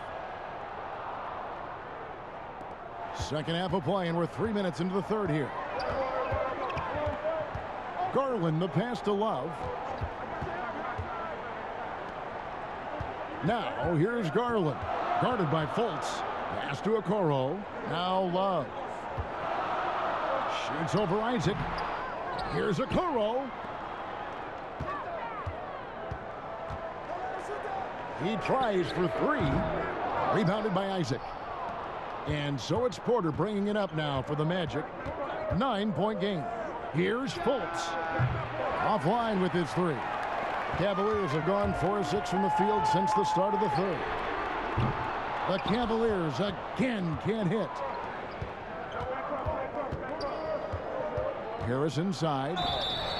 Second half of play, and we're 3 minutes into the third here. Garland, the pass to Love. Now, here's Garland. Guarded by Fultz. Pass to Okoro. Now Love. Shoots over Isaac. Here's Okoro. He tries for 3. Rebounded by Isaac. And so it's Porter bringing it up now for the Magic. 9-point game. Here's Fultz. Offline with his 3. Cavaliers have gone 4 of 6 from the field since the start of the third. The Cavaliers again can't hit. Harris inside.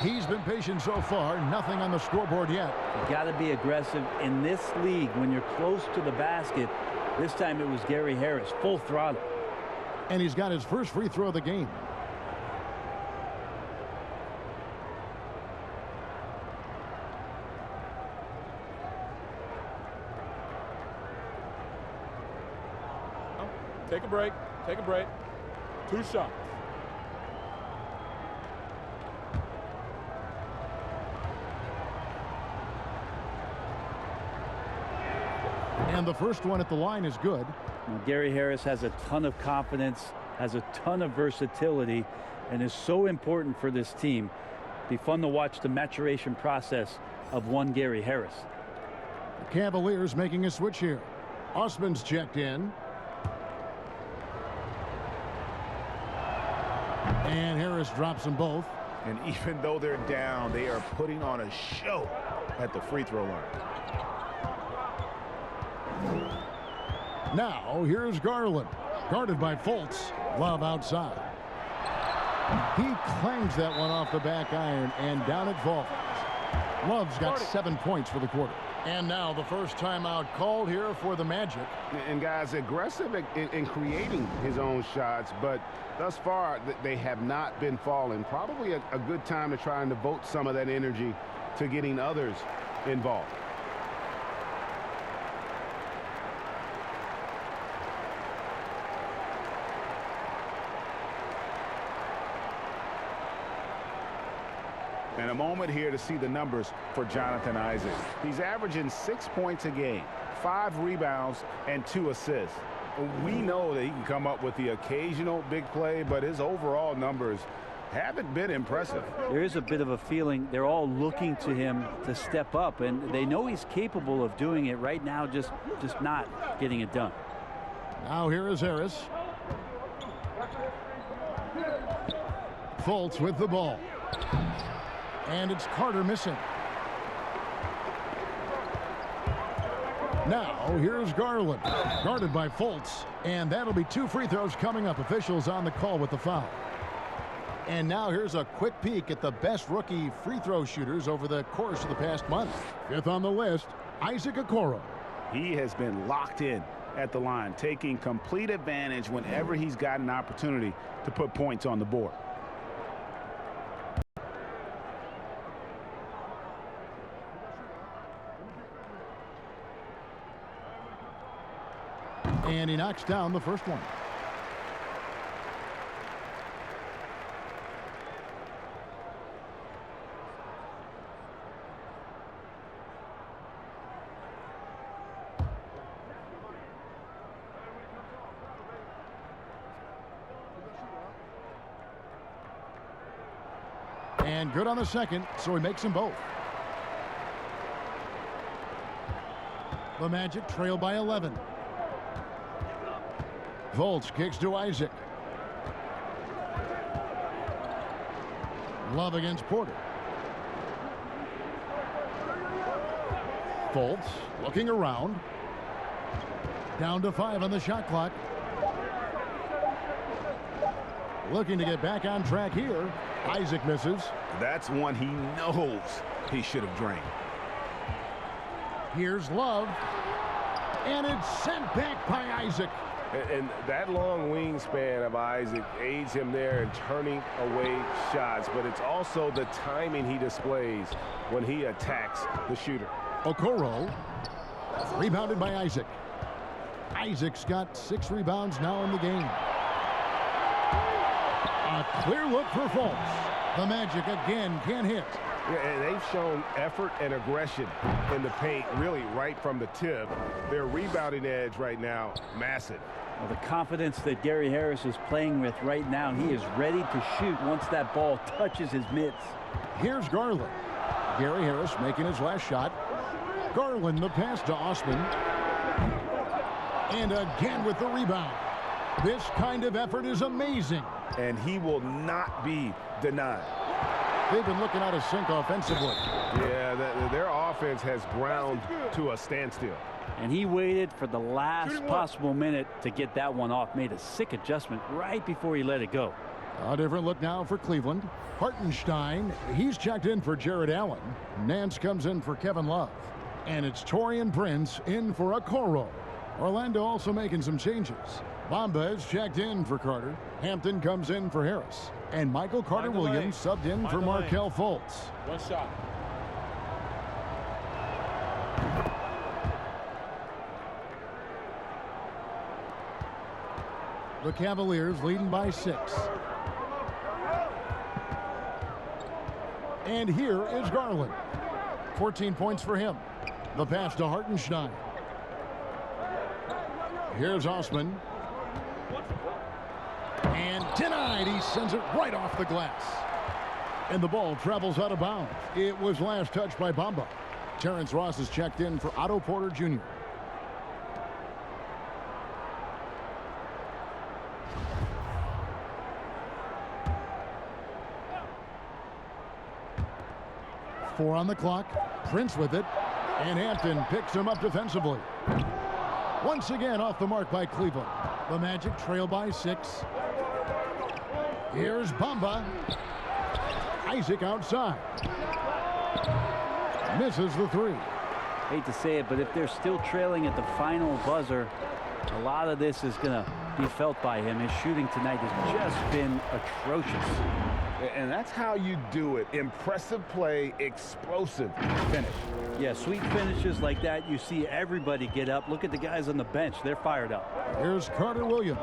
He's been patient so far. Nothing on the scoreboard yet. You got to be aggressive in this league when you're close to the basket. This time it was Gary Harris, full throttle. And he's got his first free throw of the game. Take a break. Take a break. 2 shots. And the first one at the line is good. Now, Gary Harris has a ton of confidence, has a ton of versatility, and is so important for this team. Be fun to watch the maturation process of one Gary Harris. The Cavaliers making a switch here. Osman's checked in. And Harris drops them both. And even though they're down, they are putting on a show at the free throw line. Now, here's Garland. Guarded by Fultz. Love outside. He clangs that one off the back iron, and down it falls. Love's got 7 points for the quarter. And now the first timeout called here for the Magic. And guys, aggressive in creating his own shots, but thus far they have not been falling. Probably a good time to try and devote some of that energy to getting others involved. And a moment here to see the numbers for Jonathan Isaac. He's averaging 6 points a game, 5 rebounds, and 2 assists. We know that he can come up with the occasional big play, but his overall numbers haven't been impressive. There is a bit of a feeling they're all looking to him to step up, and they know he's capable of doing it right now, just not getting it done. Now here is Harris. Fultz with the ball. And it's Carter missing. Now, here's Garland, guarded by Fultz, and that'll be 2 free throws coming up. Officials on the call with the foul. And now here's a quick peek at the best rookie free throw shooters over the course of the past month. 5th on the list, Isaac Okoro. He has been locked in at the line, taking complete advantage whenever he's got an opportunity to put points on the board. And he knocks down the first one. And good on the second, so he makes them both. The Magic trail by 11. Fultz kicks to Isaac. Love against Porter. Fultz looking around. Down to 5 on the shot clock. Looking to get back on track here. Isaac misses. That's one he knows he should have drained. Here's Love. And it's sent back by Isaac. And that long wingspan of Isaac aids him there in turning away shots, but it's also the timing he displays when he attacks the shooter. Okoro, rebounded by Isaac. Isaac's got 6 rebounds now in the game. A clear look for Fultz. The Magic again can't hit. Yeah, and they've shown effort and aggression in the paint, really right from the tip. Their rebounding edge right now, massive. Well, the confidence that Gary Harris is playing with right now, he is ready to shoot once that ball touches his mitts. Here's Garland. Gary Harris making his last shot. Garland the pass to Osman. And again with the rebound. This kind of effort is amazing. And he will not be denied. They've been looking out of sync offensively. Yeah, their offense has ground to a standstill. And he waited for the last possible minute to get that one off. Made a sick adjustment right before he let it go. A different look now for Cleveland. Hartenstein, he's checked in for Jared Allen. Nance comes in for Kevin Love. And it's Taurean Prince in for Okoro. Orlando also making some changes. Bamba is checked in for Carter. Hampton comes in for Harris. And Michael Carter-Williams subbed in for Markelle Fultz. One shot. The Cavaliers leading by 6. And here is Garland. 14 points for him. The pass to Hartenstein. Here's Osman. And denied. He sends it right off the glass. And the ball travels out of bounds. It was last touched by Bamba. Terrence Ross is checked in for Otto Porter Jr. Four on the clock. Prince with it. And Hampton picks him up defensively. Once again off the mark by Cleveland. The Magic trail by 6. Here's Bamba. Isaac outside. Misses the 3. Hate to say it, but if they're still trailing at the final buzzer, a lot of this is going to be felt by him. His shooting tonight has just been atrocious. And that's how you do it. Impressive play, explosive finish. Yeah, sweet finishes like that, you see everybody get up. Look at the guys on the bench. They're fired up. Here's Carter-Williams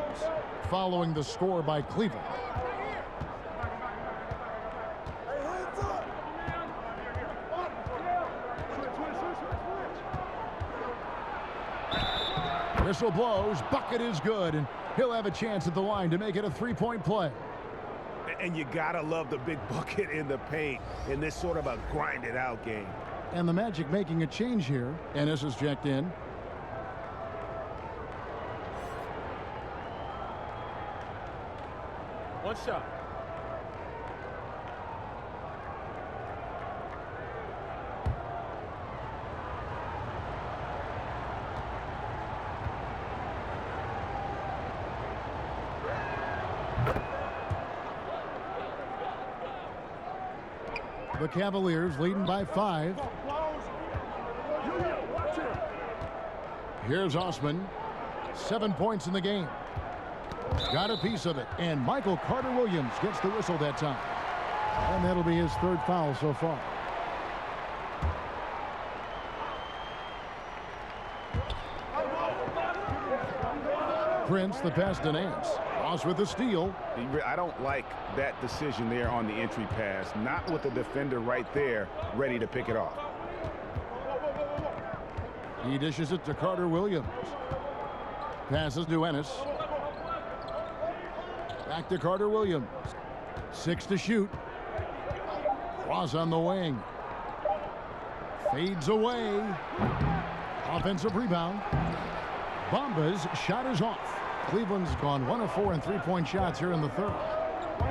following the score by Cleveland. Whistle blows, bucket is good, and he'll have a chance at the line to make it a 3-point play. And you gotta love the big bucket in the paint in this sort of a grinded out game. And the Magic making a change here. Ennis is checked in. One shot. The Cavaliers leading by 5. Here's Osman. 7 points in the game. Got a piece of it. And Michael Carter-Williams gets the whistle that time. And that'll be his 3rd foul so far. Prince, the pass to Nance. Ross with the steal. I don't like that decision there on the entry pass. Not with the defender right there ready to pick it off. He dishes it to Carter-Williams. Passes to Ennis. Back to Carter-Williams. 6 to shoot. Cross on the wing. Fades away. Offensive rebound. Bamba's shot is off. Cleveland's gone 1 of 4 in 3-point shots here in the 3rd.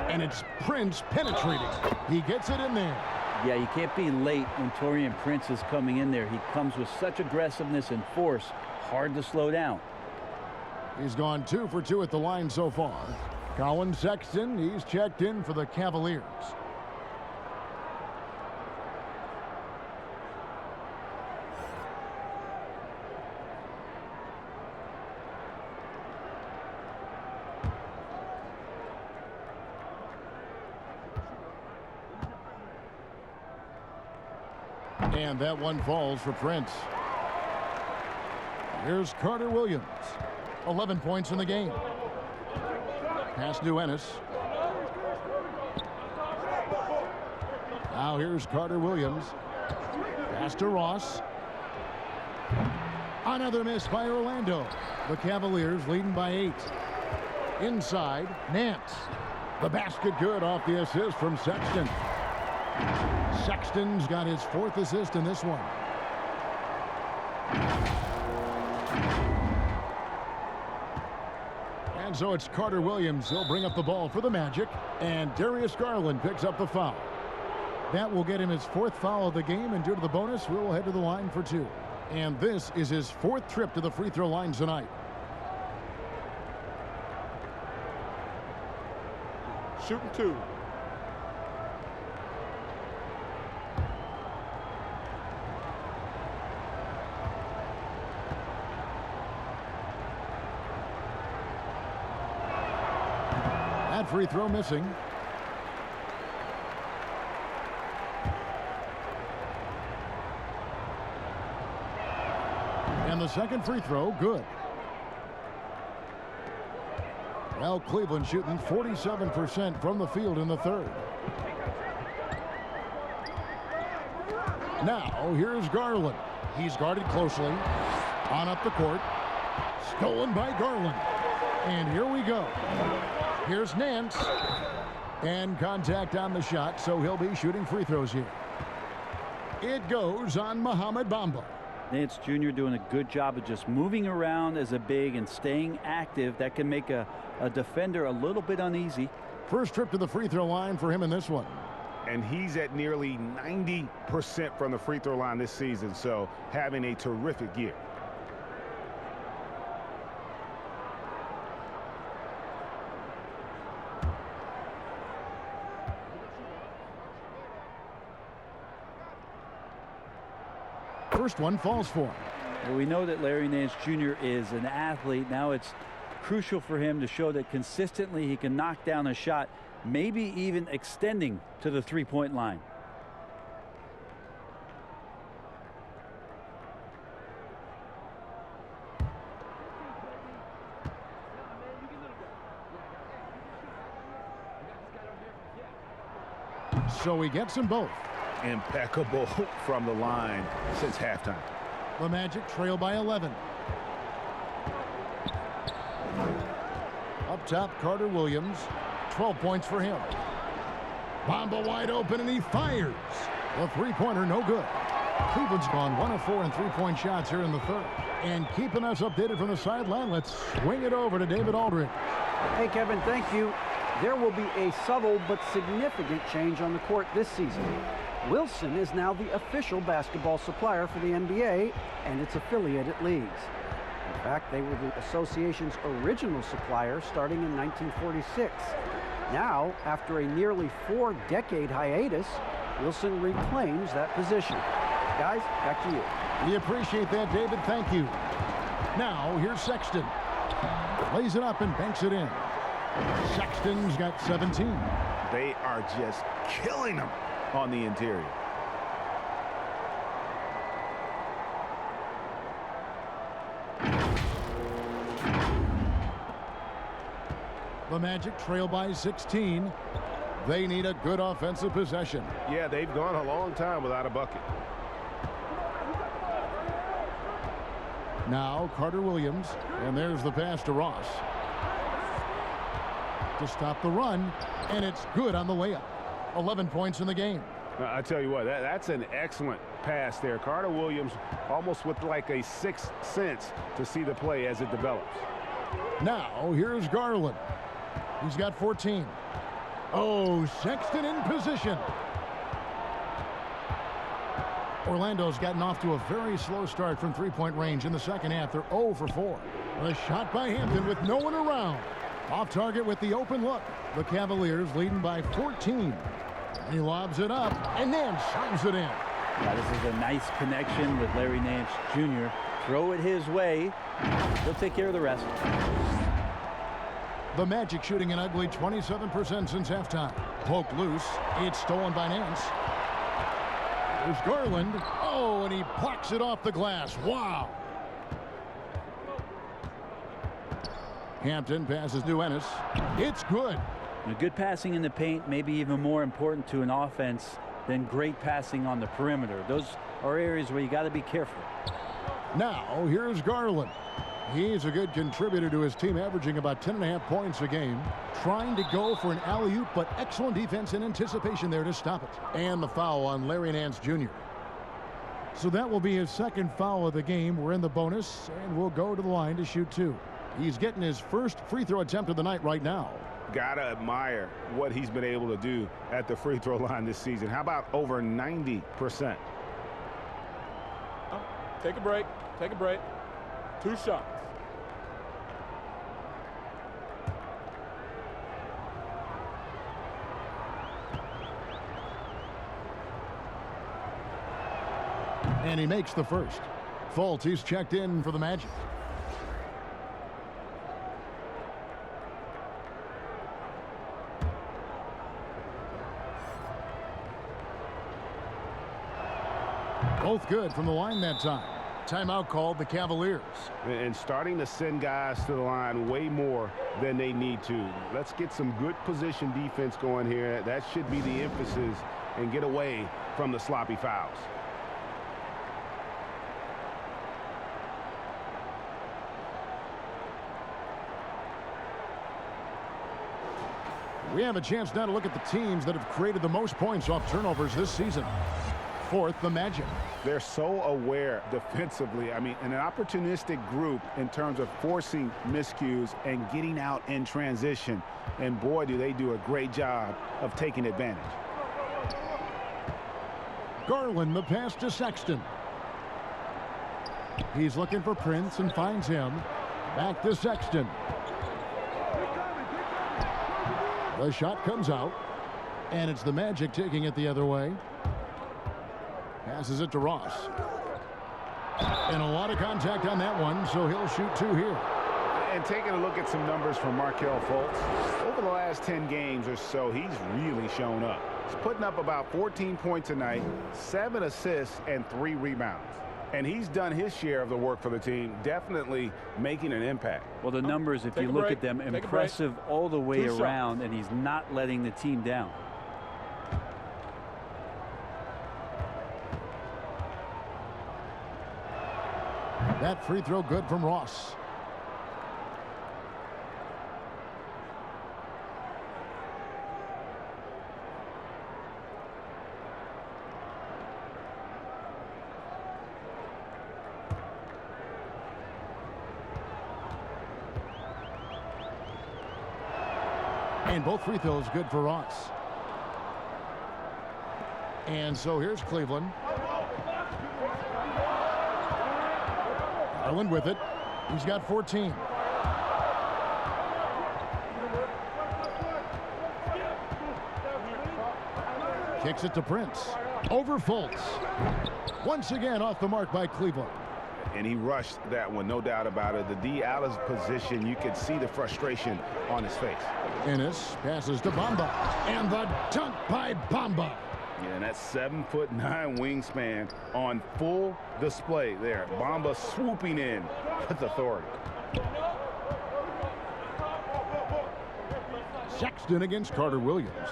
And it's Prince penetrating. He gets it in there. Yeah, you can't be late when Taurean Prince is coming in there. He comes with such aggressiveness and force. Hard to slow down. He's gone 2 for 2 at the line so far. Colin Sexton, he's checked in for the Cavaliers. And that one falls for Prince. Here's Carter-Williams. 11 points in the game. Pass to Ennis. Now here's Carter-Williams. Pass to Ross. Another miss by Orlando. The Cavaliers leading by 8. Inside, Nance. The basket good off the assist from Sexton. Sexton's got his 4th assist in this one. And so it's Carter-Williams. He'll bring up the ball for the Magic. And Darius Garland picks up the foul. That will get him his 4th foul of the game. And due to the bonus, we will head to the line for 2. And this is his 4th trip to the free throw line tonight. Shooting 2. That free throw missing. And the second free throw, good. Well, Cleveland shooting 47% from the field in the 3rd. Now, here's Garland. He's guarded closely. On up the court. Stolen by Garland. And here we go. Here's Nance. And contact on the shot, so he'll be shooting free throws here. It goes on Mohamed Bamba. Nance Jr. doing a good job of just moving around as a big and staying active. That can make a defender a little bit uneasy. First trip to the free throw line for him in this one. And he's at nearly 90% from the free throw line this season, so having a terrific year. First one falls for him. Well, we know that Larry Nance Jr. is an athlete. Now it's crucial for him to show that consistently he can knock down a shot, maybe even extending to the three-point line. So he gets them both. Impeccable from the line since halftime. The Magic trail by 11. Up top, Carter-Williams. 12 points for him. Bamba wide open, and he fires. The three-pointer, no good. Cleveland's gone 1 of 4 in three-point shots here in the 3rd. And keeping us updated from the sideline, let's swing it over to David Aldridge. Hey, Kevin, thank you. There will be a subtle but significant change on the court this season. Wilson is now the official basketball supplier for the NBA and its affiliated leagues. In fact, they were the association's original supplier starting in 1946. Now, after a nearly 4-decade hiatus, Wilson reclaims that position. Guys, back to you. We appreciate that, David. Thank you. Now, here's Sexton. Lays it up and banks it in. Sexton's got 17. They are just killing them on the interior. The Magic trail by 16. They need a good offensive possession. Yeah, they've gone a long time without a bucket. Now Carter Williams, and there's the pass to Ross to stop the run, and it's good on the way up. 11 points in the game. I tell you what, that's an excellent pass there. Carter Williams almost with like a sixth sense to see the play as it develops. Now here's Garland. He's got 14. Oh, Sexton in position. Orlando's gotten off to a very slow start from three-point range in the second half. They're 0 for 4. A shot by Hampton with no one around. Off target with the open look. The Cavaliers leading by 14. He lobs it up and then serves it in. Yeah, this is a nice connection with Larry Nance Jr. Throw it his way. He'll take care of the rest. The Magic shooting an ugly 27% since halftime. Poked loose. It's stolen by Nance. There's Garland. Oh, and he plucks it off the glass. Wow. Hampton passes to Ennis. It's good. Good passing in the paint, maybe even more important to an offense than great passing on the perimeter. Those are areas where you got to be careful. Now, here's Garland. He's a good contributor to his team, averaging about 10.5 points a game. Trying to go for an alley-oop, but excellent defense and anticipation there to stop it. And the foul on Larry Nance Jr. So that will be his second foul of the game. We're in the bonus, and we'll go to the line to shoot 2. He's getting his first free throw attempt of the night right now. Gotta admire what he's been able to do at the free throw line this season. How about over 90%? Take a break. Take a break. 2 shots. And he makes the first. Fultz, he's checked in for the Magic. Both good from the line that time. Timeout called the Cavaliers. And starting to send guys to the line way more than they need to. Let's get some good position defense going here. That should be the emphasis, and get away from the sloppy fouls. We have a chance now to look at the teams that have created the most points off turnovers this season. Fourth, the Magic. They're so aware defensively. I mean, an opportunistic group in terms of forcing miscues and getting out in transition. And boy, do they do a great job of taking advantage. Garland, the pass to Sexton. He's looking for Prince and finds him. Back to Sexton. The shot comes out, and it's the Magic taking it the other way. Passes it to Ross. And a lot of contact on that one, so he'll shoot 2 here. And taking a look at some numbers from Markelle Fultz, over the last 10 games or so, he's really shown up. He's putting up about 14 points a night, 7 assists, and 3 rebounds. And he's done his share of the work for the team, definitely making an impact. Well, the numbers, if you look at them, impressive all the way around, and he's not letting the team down. That free throw good from Ross. And both free throws good for Ross. And so here's Cleveland. Garland with it. He's got 14. Kicks it to Prince. Over Fultz. Once again off the mark by Cleveland. And he rushed that one, no doubt about it. The D out of position, you could see the frustration on his face. Ennis passes to Bamba. And the dunk by Bamba. Yeah, and that's 7'9" wingspan on full display there. Bamba swooping in with authority. Sexton against Carter Williams.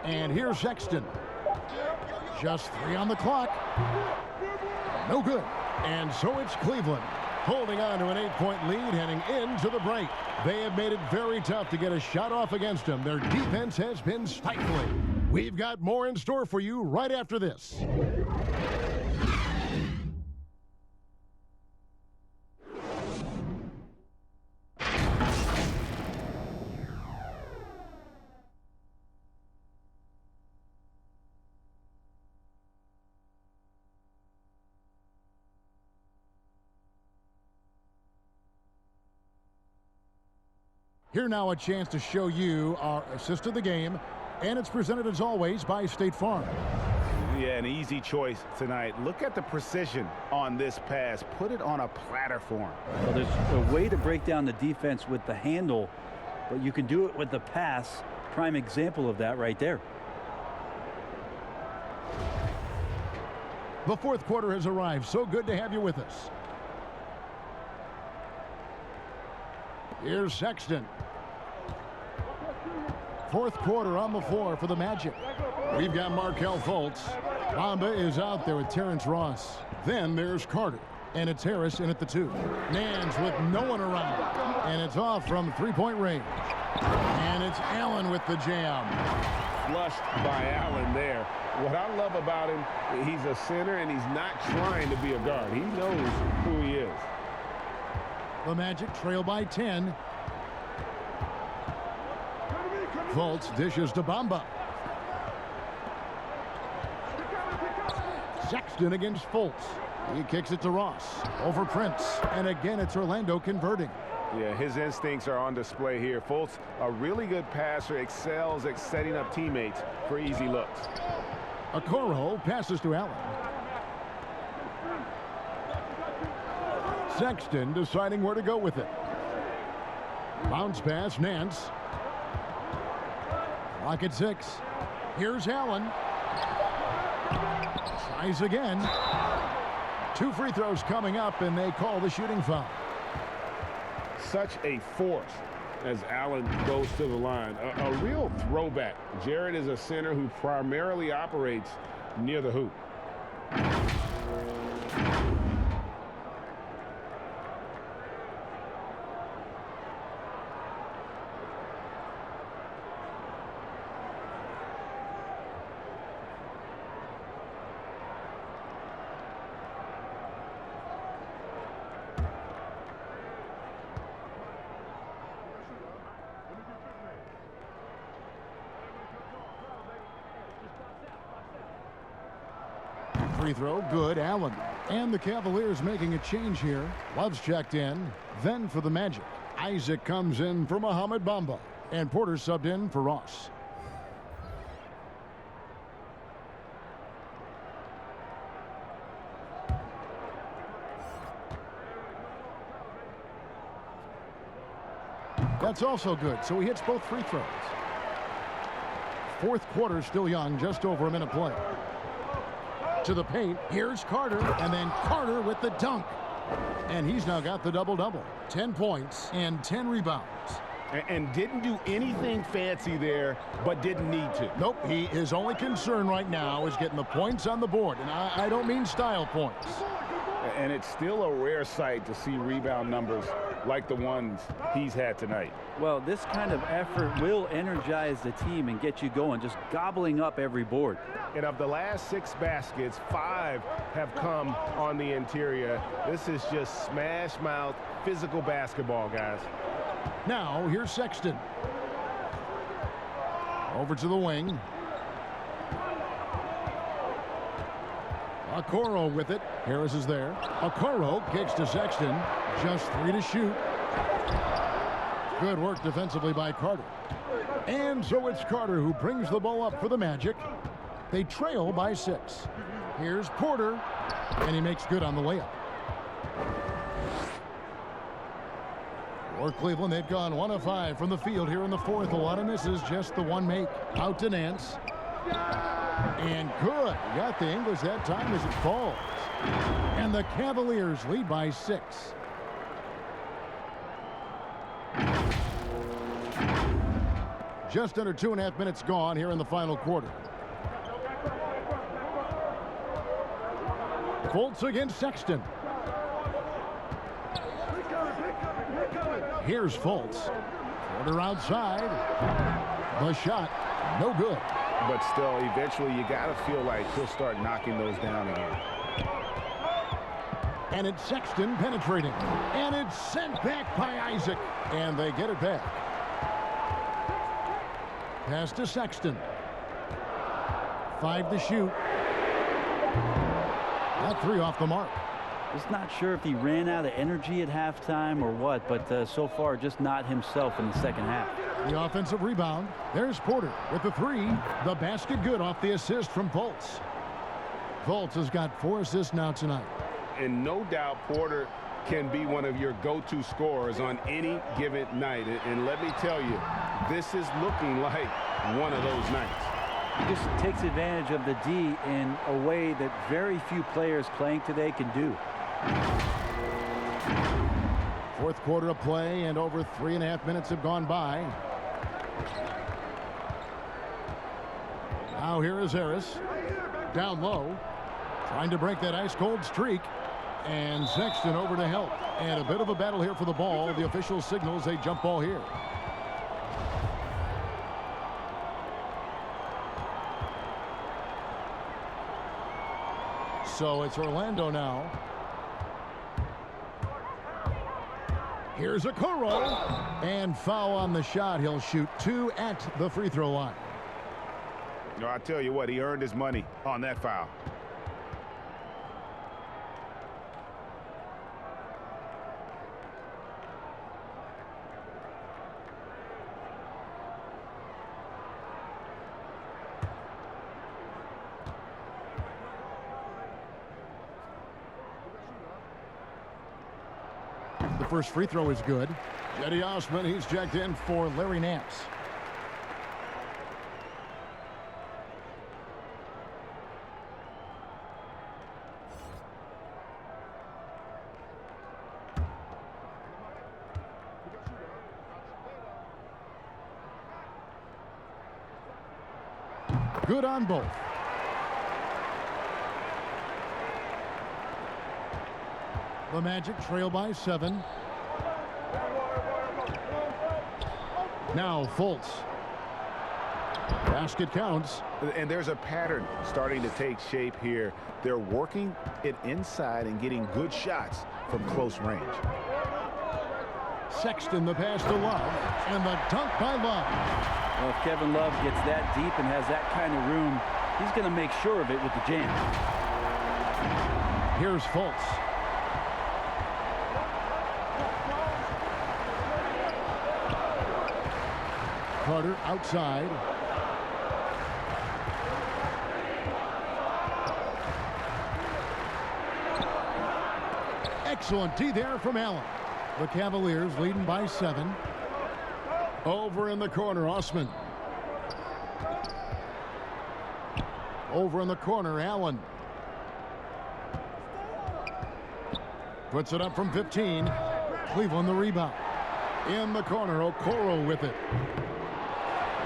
And here's Sexton. Just 3 on the clock. No good. And so it's Cleveland holding on to an 8-point lead heading into the break. They have made it very tough to get a shot off against them. Their defense has been stifling. We've got more in store for you right after this. Here now a chance to show you our assist of the game, and it's presented as always by State Farm. Yeah, an easy choice tonight. Look at the precision on this pass. Put it on a platter form. Well, there's a way to break down the defense with the handle, but you can do it with the pass. Prime example of that right there. The fourth quarter has arrived. So good to have you with us. Here's Sexton. Fourth quarter on the floor for the Magic. We've got Markelle Fultz. Bamba is out there with Terrence Ross. Then there's Carter. And it's Harris in at the 2. Nance with no one around. And it's off from 3-point range. And it's Allen with the jam. Flushed by Allen there. What I love about him, he's a center and he's not trying to be a guard. He knows who he is. The Magic trail by 10. Fultz dishes to Bamba. Sexton against Fultz. He kicks it to Ross. Over Prince. And again, it's Orlando converting. Yeah, his instincts are on display here. Fultz, a really good passer, excels at setting up teammates for easy looks. Okoro passes to Allen. Sexton deciding where to go with it. Bounce pass, Nance. Clock at 6. Here's Allen. Tries again. 2 free throws coming up, and they call the shooting foul. Such a force as Allen goes to the line. A real throwback. Jared is a center who primarily operates near the hoop. Free throw, good, Allen. And the Cavaliers making a change here. Love's checked in. Then for the Magic, Isaac comes in for Mohamed Bamba. And Porter subbed in for Ross. That's also good, so he hits both free throws. Fourth quarter still young, just over a minute play. To the paint, here's Carter, and then Carter with the dunk. And he's now got the double-double. 10 points and 10 rebounds. And didn't do anything fancy there, but didn't need to. Nope, his only concern right now is getting the points on the board. And I don't mean style points. And it's still a rare sight to see rebound numbers like the ones he's had tonight. Well, this kind of effort will energize the team and get you going, just gobbling up every board. And of the last 6 baskets, 5 have come on the interior. This is just smash mouth physical basketball, guys. Now, here's Sexton. Over to the wing. Okoro with it. Harris is there. Okoro kicks to Sexton. Just 3 to shoot. Good work defensively by Carter. And so it's Carter who brings the ball up for the Magic. They trail by 6. Here's Porter, and he makes good on the layup. For Cleveland, they've gone 1 of 5 from the field here in the fourth. A lot of misses, just the one make. Out to Nance. And good. He got the English that time as it falls. And the Cavaliers lead by 6. Just under 2.5 minutes gone here in the final quarter. Fultz against Sexton. Here's Fultz. Porter outside. The shot, no good. But still, eventually, you got to feel like he'll start knocking those down again. And it's Sexton penetrating. And it's sent back by Isaac. And they get it back. Pass to Sexton. 5 to shoot. That 3 off the mark. Just not sure if he ran out of energy at halftime or what, but so far just not himself in the second half. The offensive rebound. There's Porter with the 3. The basket good off the assist from Fultz. Fultz has got 4 assists now tonight. And no doubt Porter can be one of your go-to scorers on any given night. And let me tell you, this is looking like one of those nights. He just takes advantage of the D in a way that very few players playing today can do. Fourth quarter of play, and over 3.5 minutes have gone by. Now here is Harris. Down low. Trying to break that ice-cold streak. And Sexton over to help. And a bit of a battle here for the ball. The official signals a jump ball here. So it's Orlando now. Here's Okoro. And foul on the shot. He'll shoot 2 at the free throw line. No, I tell you what, he earned his money on that foul. The first free throw is good. Cedi Osman, he's checked in for Larry Nance. Good on both. The Magic trail by 7. Now Fultz. Basket counts. And there's a pattern starting to take shape here. They're working it inside and getting good shots from close range. Sexton, the pass to Love, and the dunk by Love. Well, if Kevin Love gets that deep and has that kind of room, he's going to make sure of it with the jam. Here's Fultz. Carter outside. Excellent D there from Allen. The Cavaliers leading by 7. Over in the corner, Osman. Over in the corner, Allen. Puts it up from 15. Cleveland the rebound. In the corner, Okoro with it.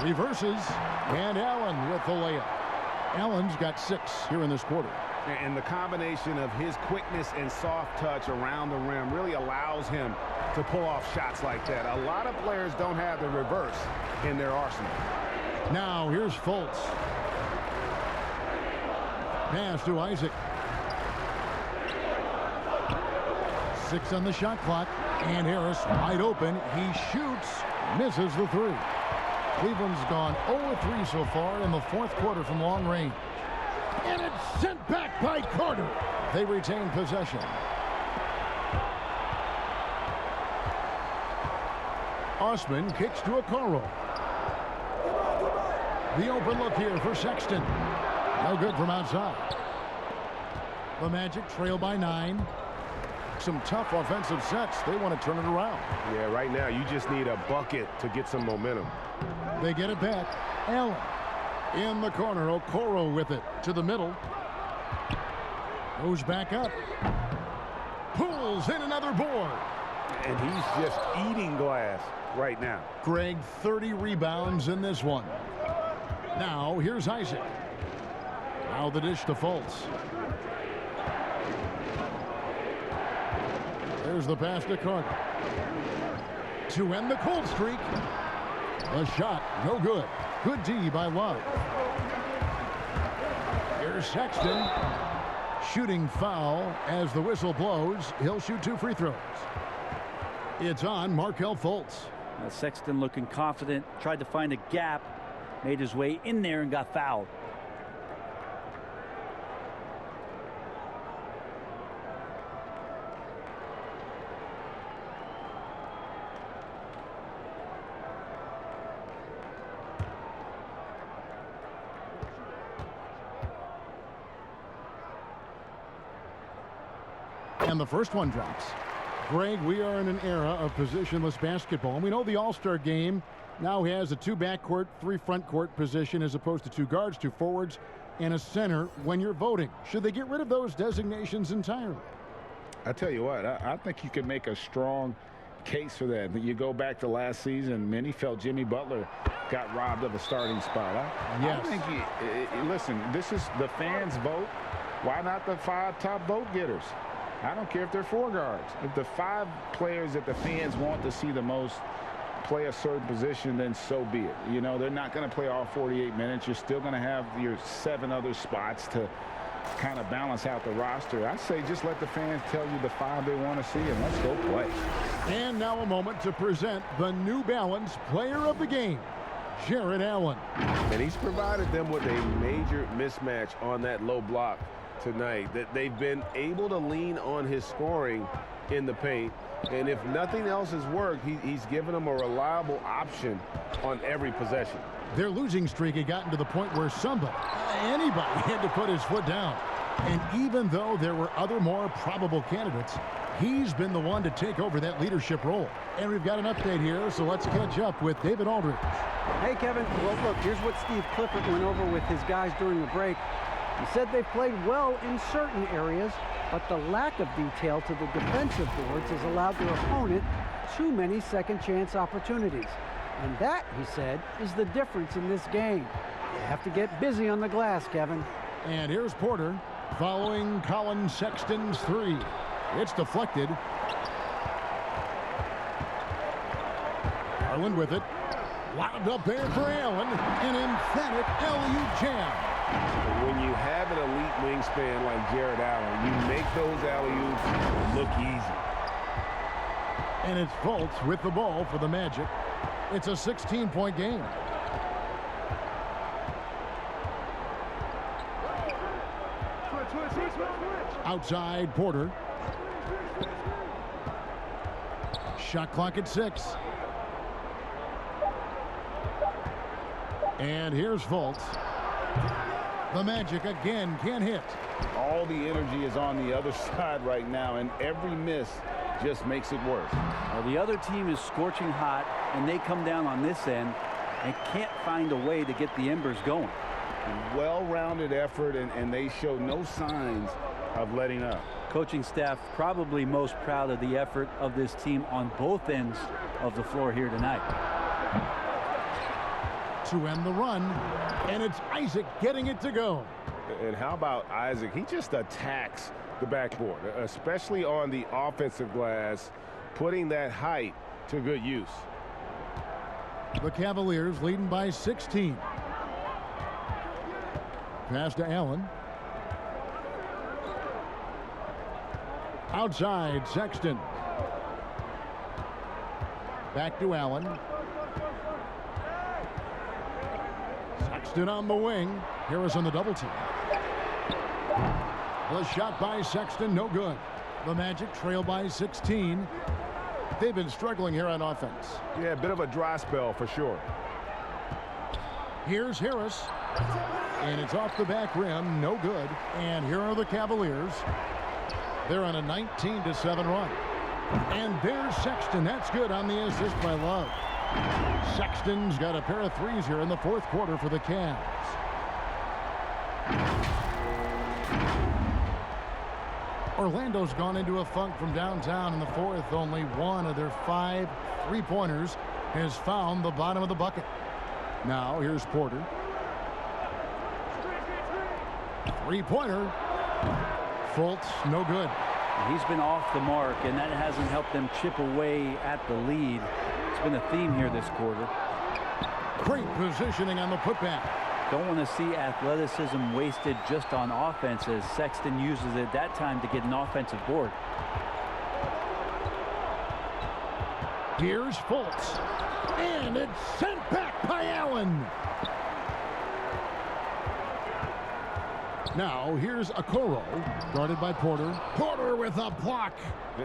Reverses, and Allen with the layup. Allen's got 6 here in this quarter. And the combination of his quickness and soft touch around the rim really allows him to pull off shots like that. A lot of players don't have the reverse in their arsenal. Now here's Fultz. Pass to Isaac. 6 on the shot clock. And Harris wide open. He shoots. Misses the 3. Cleveland's gone 0-3 so far in the fourth quarter from long range. And it's sent back by Carter. They retain possession. Osman kicks to Okoro. The open look here for Sexton. No good from outside. The Magic trail by 9. Some tough offensive sets. They want to turn it around. Yeah, right now you just need a bucket to get some momentum. They get it back. Allen in the corner. Okoro with it to the middle. Goes back up. Pulls in another board. And he's just eating glass right now. Greg, 30 rebounds in this one. Now, here's Isaac. Now the dish to Fultz. There's the pass to Carter. To end the cold streak. The shot, no good. Good D by Love. Here's Sexton. Shooting foul as the whistle blows. He'll shoot 2 free throws. It's on Markelle Fultz. Sexton looking confident. Tried to find a gap. Made his way in there and got fouled. And the first one drops. Greg, we are in an era of positionless basketball. And we know the All-Star game now has a 2 backcourt, 3 front court position as opposed to 2 guards, 2 forwards, and a center when you're voting. Should they get rid of those designations entirely? I tell you what, I think you could make a strong case for that. You go back to last season, many felt Jimmy Butler got robbed of a starting spot. Yes. I think, listen, this is the fans' vote. Why not the 5 top vote getters? I don't care if they're 4 guards. If the 5 players that the fans want to see the most play a certain position, then so be it. You know, they're not going to play all 48 minutes. You're still going to have your 7 other spots to kind of balance out the roster. I say just let the fans tell you the 5 they want to see, and let's go play. And now a moment to present the New Balance Player of the Game, Jared Allen. And he's provided them with a major mismatch on that low block tonight, that they've been able to lean on his scoring in the paint. And if nothing else has worked, he's given them a reliable option on every possession. Their losing streak had gotten to the point where anybody had to put his foot down. And even though there were other more probable candidates, he's been the one to take over that leadership role. And we've got an update here, so let's catch up with David Aldridge. Hey, Kevin. Well, look, here's what Steve Clifford went over with his guys during the break. He said they've played well in certain areas, but the lack of detail to the defensive boards has allowed their opponent too many second-chance opportunities. And that, he said, is the difference in this game. You have to get busy on the glass, Kevin. And here's Porter following Colin Sexton's 3. It's deflected. Garland with it. Lobbed up there for Allen. An emphatic alley-oop jam. When you have an elite wingspan like Jared Allen, you make those alley-oops look easy. And it's Fultz with the ball for the Magic. It's a 16-point game. Outside, Porter. Shot clock at 6. And here's Fultz. The Magic again can't hit. All the energy is on the other side right now, and every miss just makes it worse. Well, the other team is scorching hot, and they come down on this end and can't find a way to get the embers going. Well-rounded effort, and they show no signs of letting up. Coaching staff probably most proud of the effort of this team on both ends of the floor here tonight. To end the run, and it's Isaac getting it to go. And how about Isaac? He just attacks the backboard, especially on the offensive glass, putting that height to good use. The Cavaliers leading by 16. Pass to Allen. Outside, Sexton. Back to Allen. Sexton on the wing. Harris on the double team. The shot by Sexton, no good. The Magic trail by 16. they've been struggling here on offense. Yeah, a bit of a dry spell for sure. Here's Harris. And it's off the back rim. No good. And here are the Cavaliers. They're on a 19-7 run. And there's Sexton. That's good on the assist by Love. Sexton's got a pair of threes here in the fourth quarter for the Cavs. Orlando's gone into a funk from downtown in the fourth. Only one of their 5 3-pointers has found the bottom of the bucket. Now here's Porter. 3-pointer. Fultz, no good. He's been off the mark, and that hasn't helped them chip away at the lead. It's been a theme here this quarter. Great positioning on the putback. Don't want to see athleticism wasted just on offense, as Sexton uses it that time to get an offensive board. Here's Fultz. And it's sent back by Allen. Now here's Okoro, guarded by Porter. Porter with a block.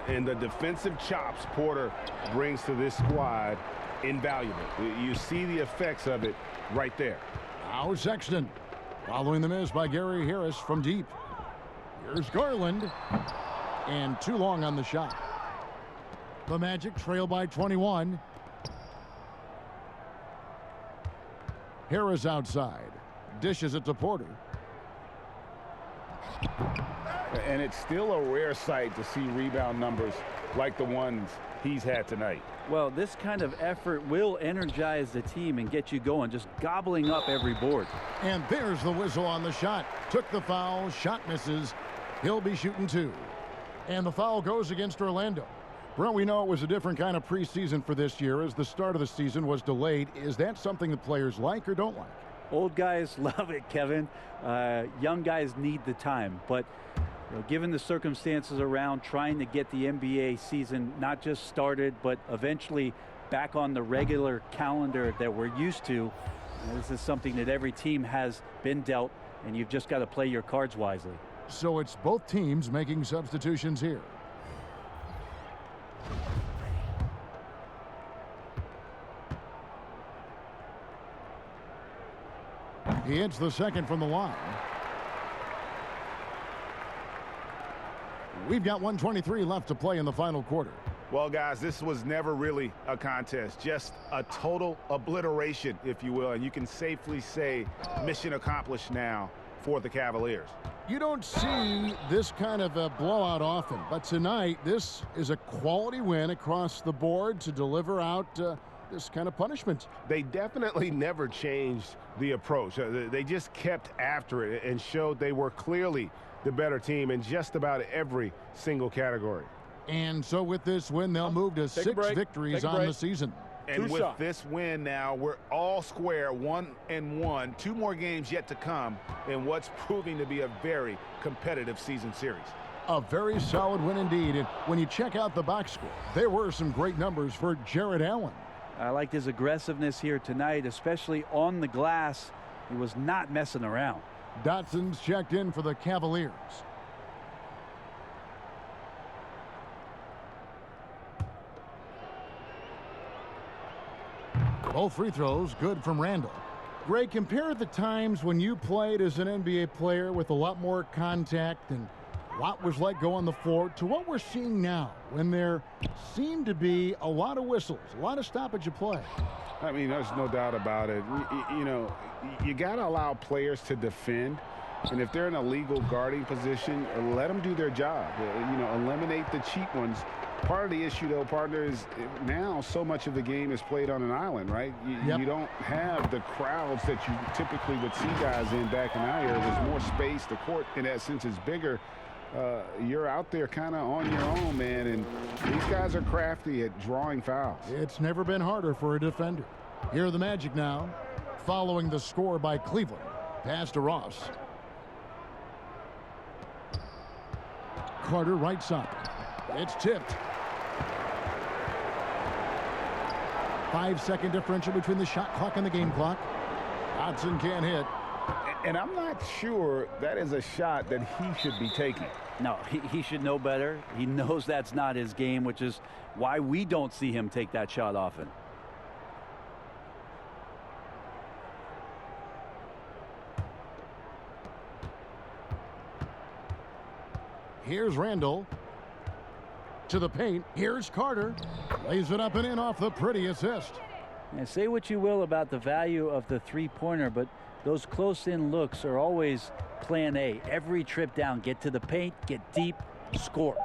And the defensive chops Porter brings to this squad, invaluable. You see the effects of it right there. Now Sexton, following the miss by Gary Harris from deep. Here's Garland, and too long on the shot. The Magic trail by 21. Harris outside, dishes it to Porter. And it's still a rare sight to see rebound numbers like the ones he's had tonight. Well, this kind of effort will energize the team and get you going, just gobbling up every board. And there's the whistle on the shot. Took the foul, shot misses. He'll be shooting 2. And the foul goes against Orlando. Brent, we know it was a different kind of preseason for this year as the start of the season was delayed. Is that something that players like or don't like? Old guys love it, Kevin. Young guys need the time, but given the circumstances around trying to get the NBA season not just started, but eventually back on the regular calendar that we're used to, this is something that every team has been dealt, and you've just got to play your cards wisely. So it's both teams making substitutions here. He hits the second from the line. We've got 1:23 left to play in the final quarter. Well, guys, this was never really a contest, just a total obliteration, if you will. And you can safely say mission accomplished now for the Cavaliers. You don't see this kind of a blowout often, but tonight this is a quality win across the board to deliver out this kind of punishment. They definitely never changed the approach. They just kept after it and showed they were clearly the better team in just about every single category. And so with this win, they'll move to 6 victories on the season. And with this win now, we're all square, 1-1. 2 more games yet to come in what's proving to be a very competitive season series. A very solid win indeed. And when you check out the box score, there were some great numbers for Jared Allen. I liked his aggressiveness here tonight, especially on the glass. He was not messing around. Dotson's checked in for the Cavaliers. Both free throws good from Randall. Greg, compare the times when you played as an NBA player with a lot more contact and what was like go on the floor to what we're seeing now when there seem to be a lot of whistles, a lot of stoppage of play. I mean, there's no doubt about it. You know, you got to allow players to defend. And if they're in a legal guarding position, let them do their job. You know, eliminate the cheap ones. Part of the issue, though, partner, is now so much of the game is played on an island, right? You don't have the crowds that you typically would see guys in back in our era. There's more space. The court, in that sense, is bigger. You're out there kind of on your own, man, and these guys are crafty at drawing fouls. It's never been harder for a defender. Here are the Magic now, following the score by Cleveland. Pass to Ross. Carter right side. It's tipped. 5-second differential between the shot clock and the game clock. Dotson can't hit. And I'm not sure that is a shot that he should be taking. No, he should know better. He knows that's not his game, which is why we don't see him take that shot often. Here's Randall. To the paint. Here's Carter. Lays it up and in off the pretty assist. And say what you will about the value of the three-pointer, but those close-in looks are always plan A. Every trip down, get to the paint, get deep, score.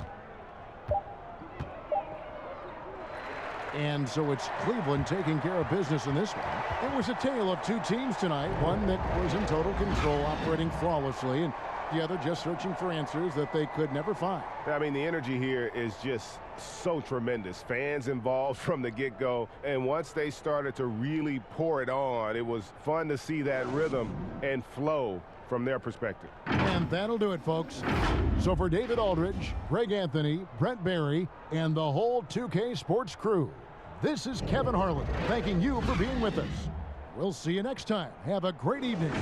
And so it's Cleveland taking care of business in this one. It was a tale of two teams tonight, one that was in total control, operating flawlessly, and the other just searching for answers that they could never find. I mean, the energy here is just so tremendous. Fans involved from the get-go, and once they started to really pour it on, it was fun to see that rhythm and flow from their perspective. And that'll do it, folks. So for David Aldridge, Greg Anthony, Brent Barry, and the whole 2K Sports crew, this is Kevin Harlan thanking you for being with us. We'll see you next time. Have a great evening.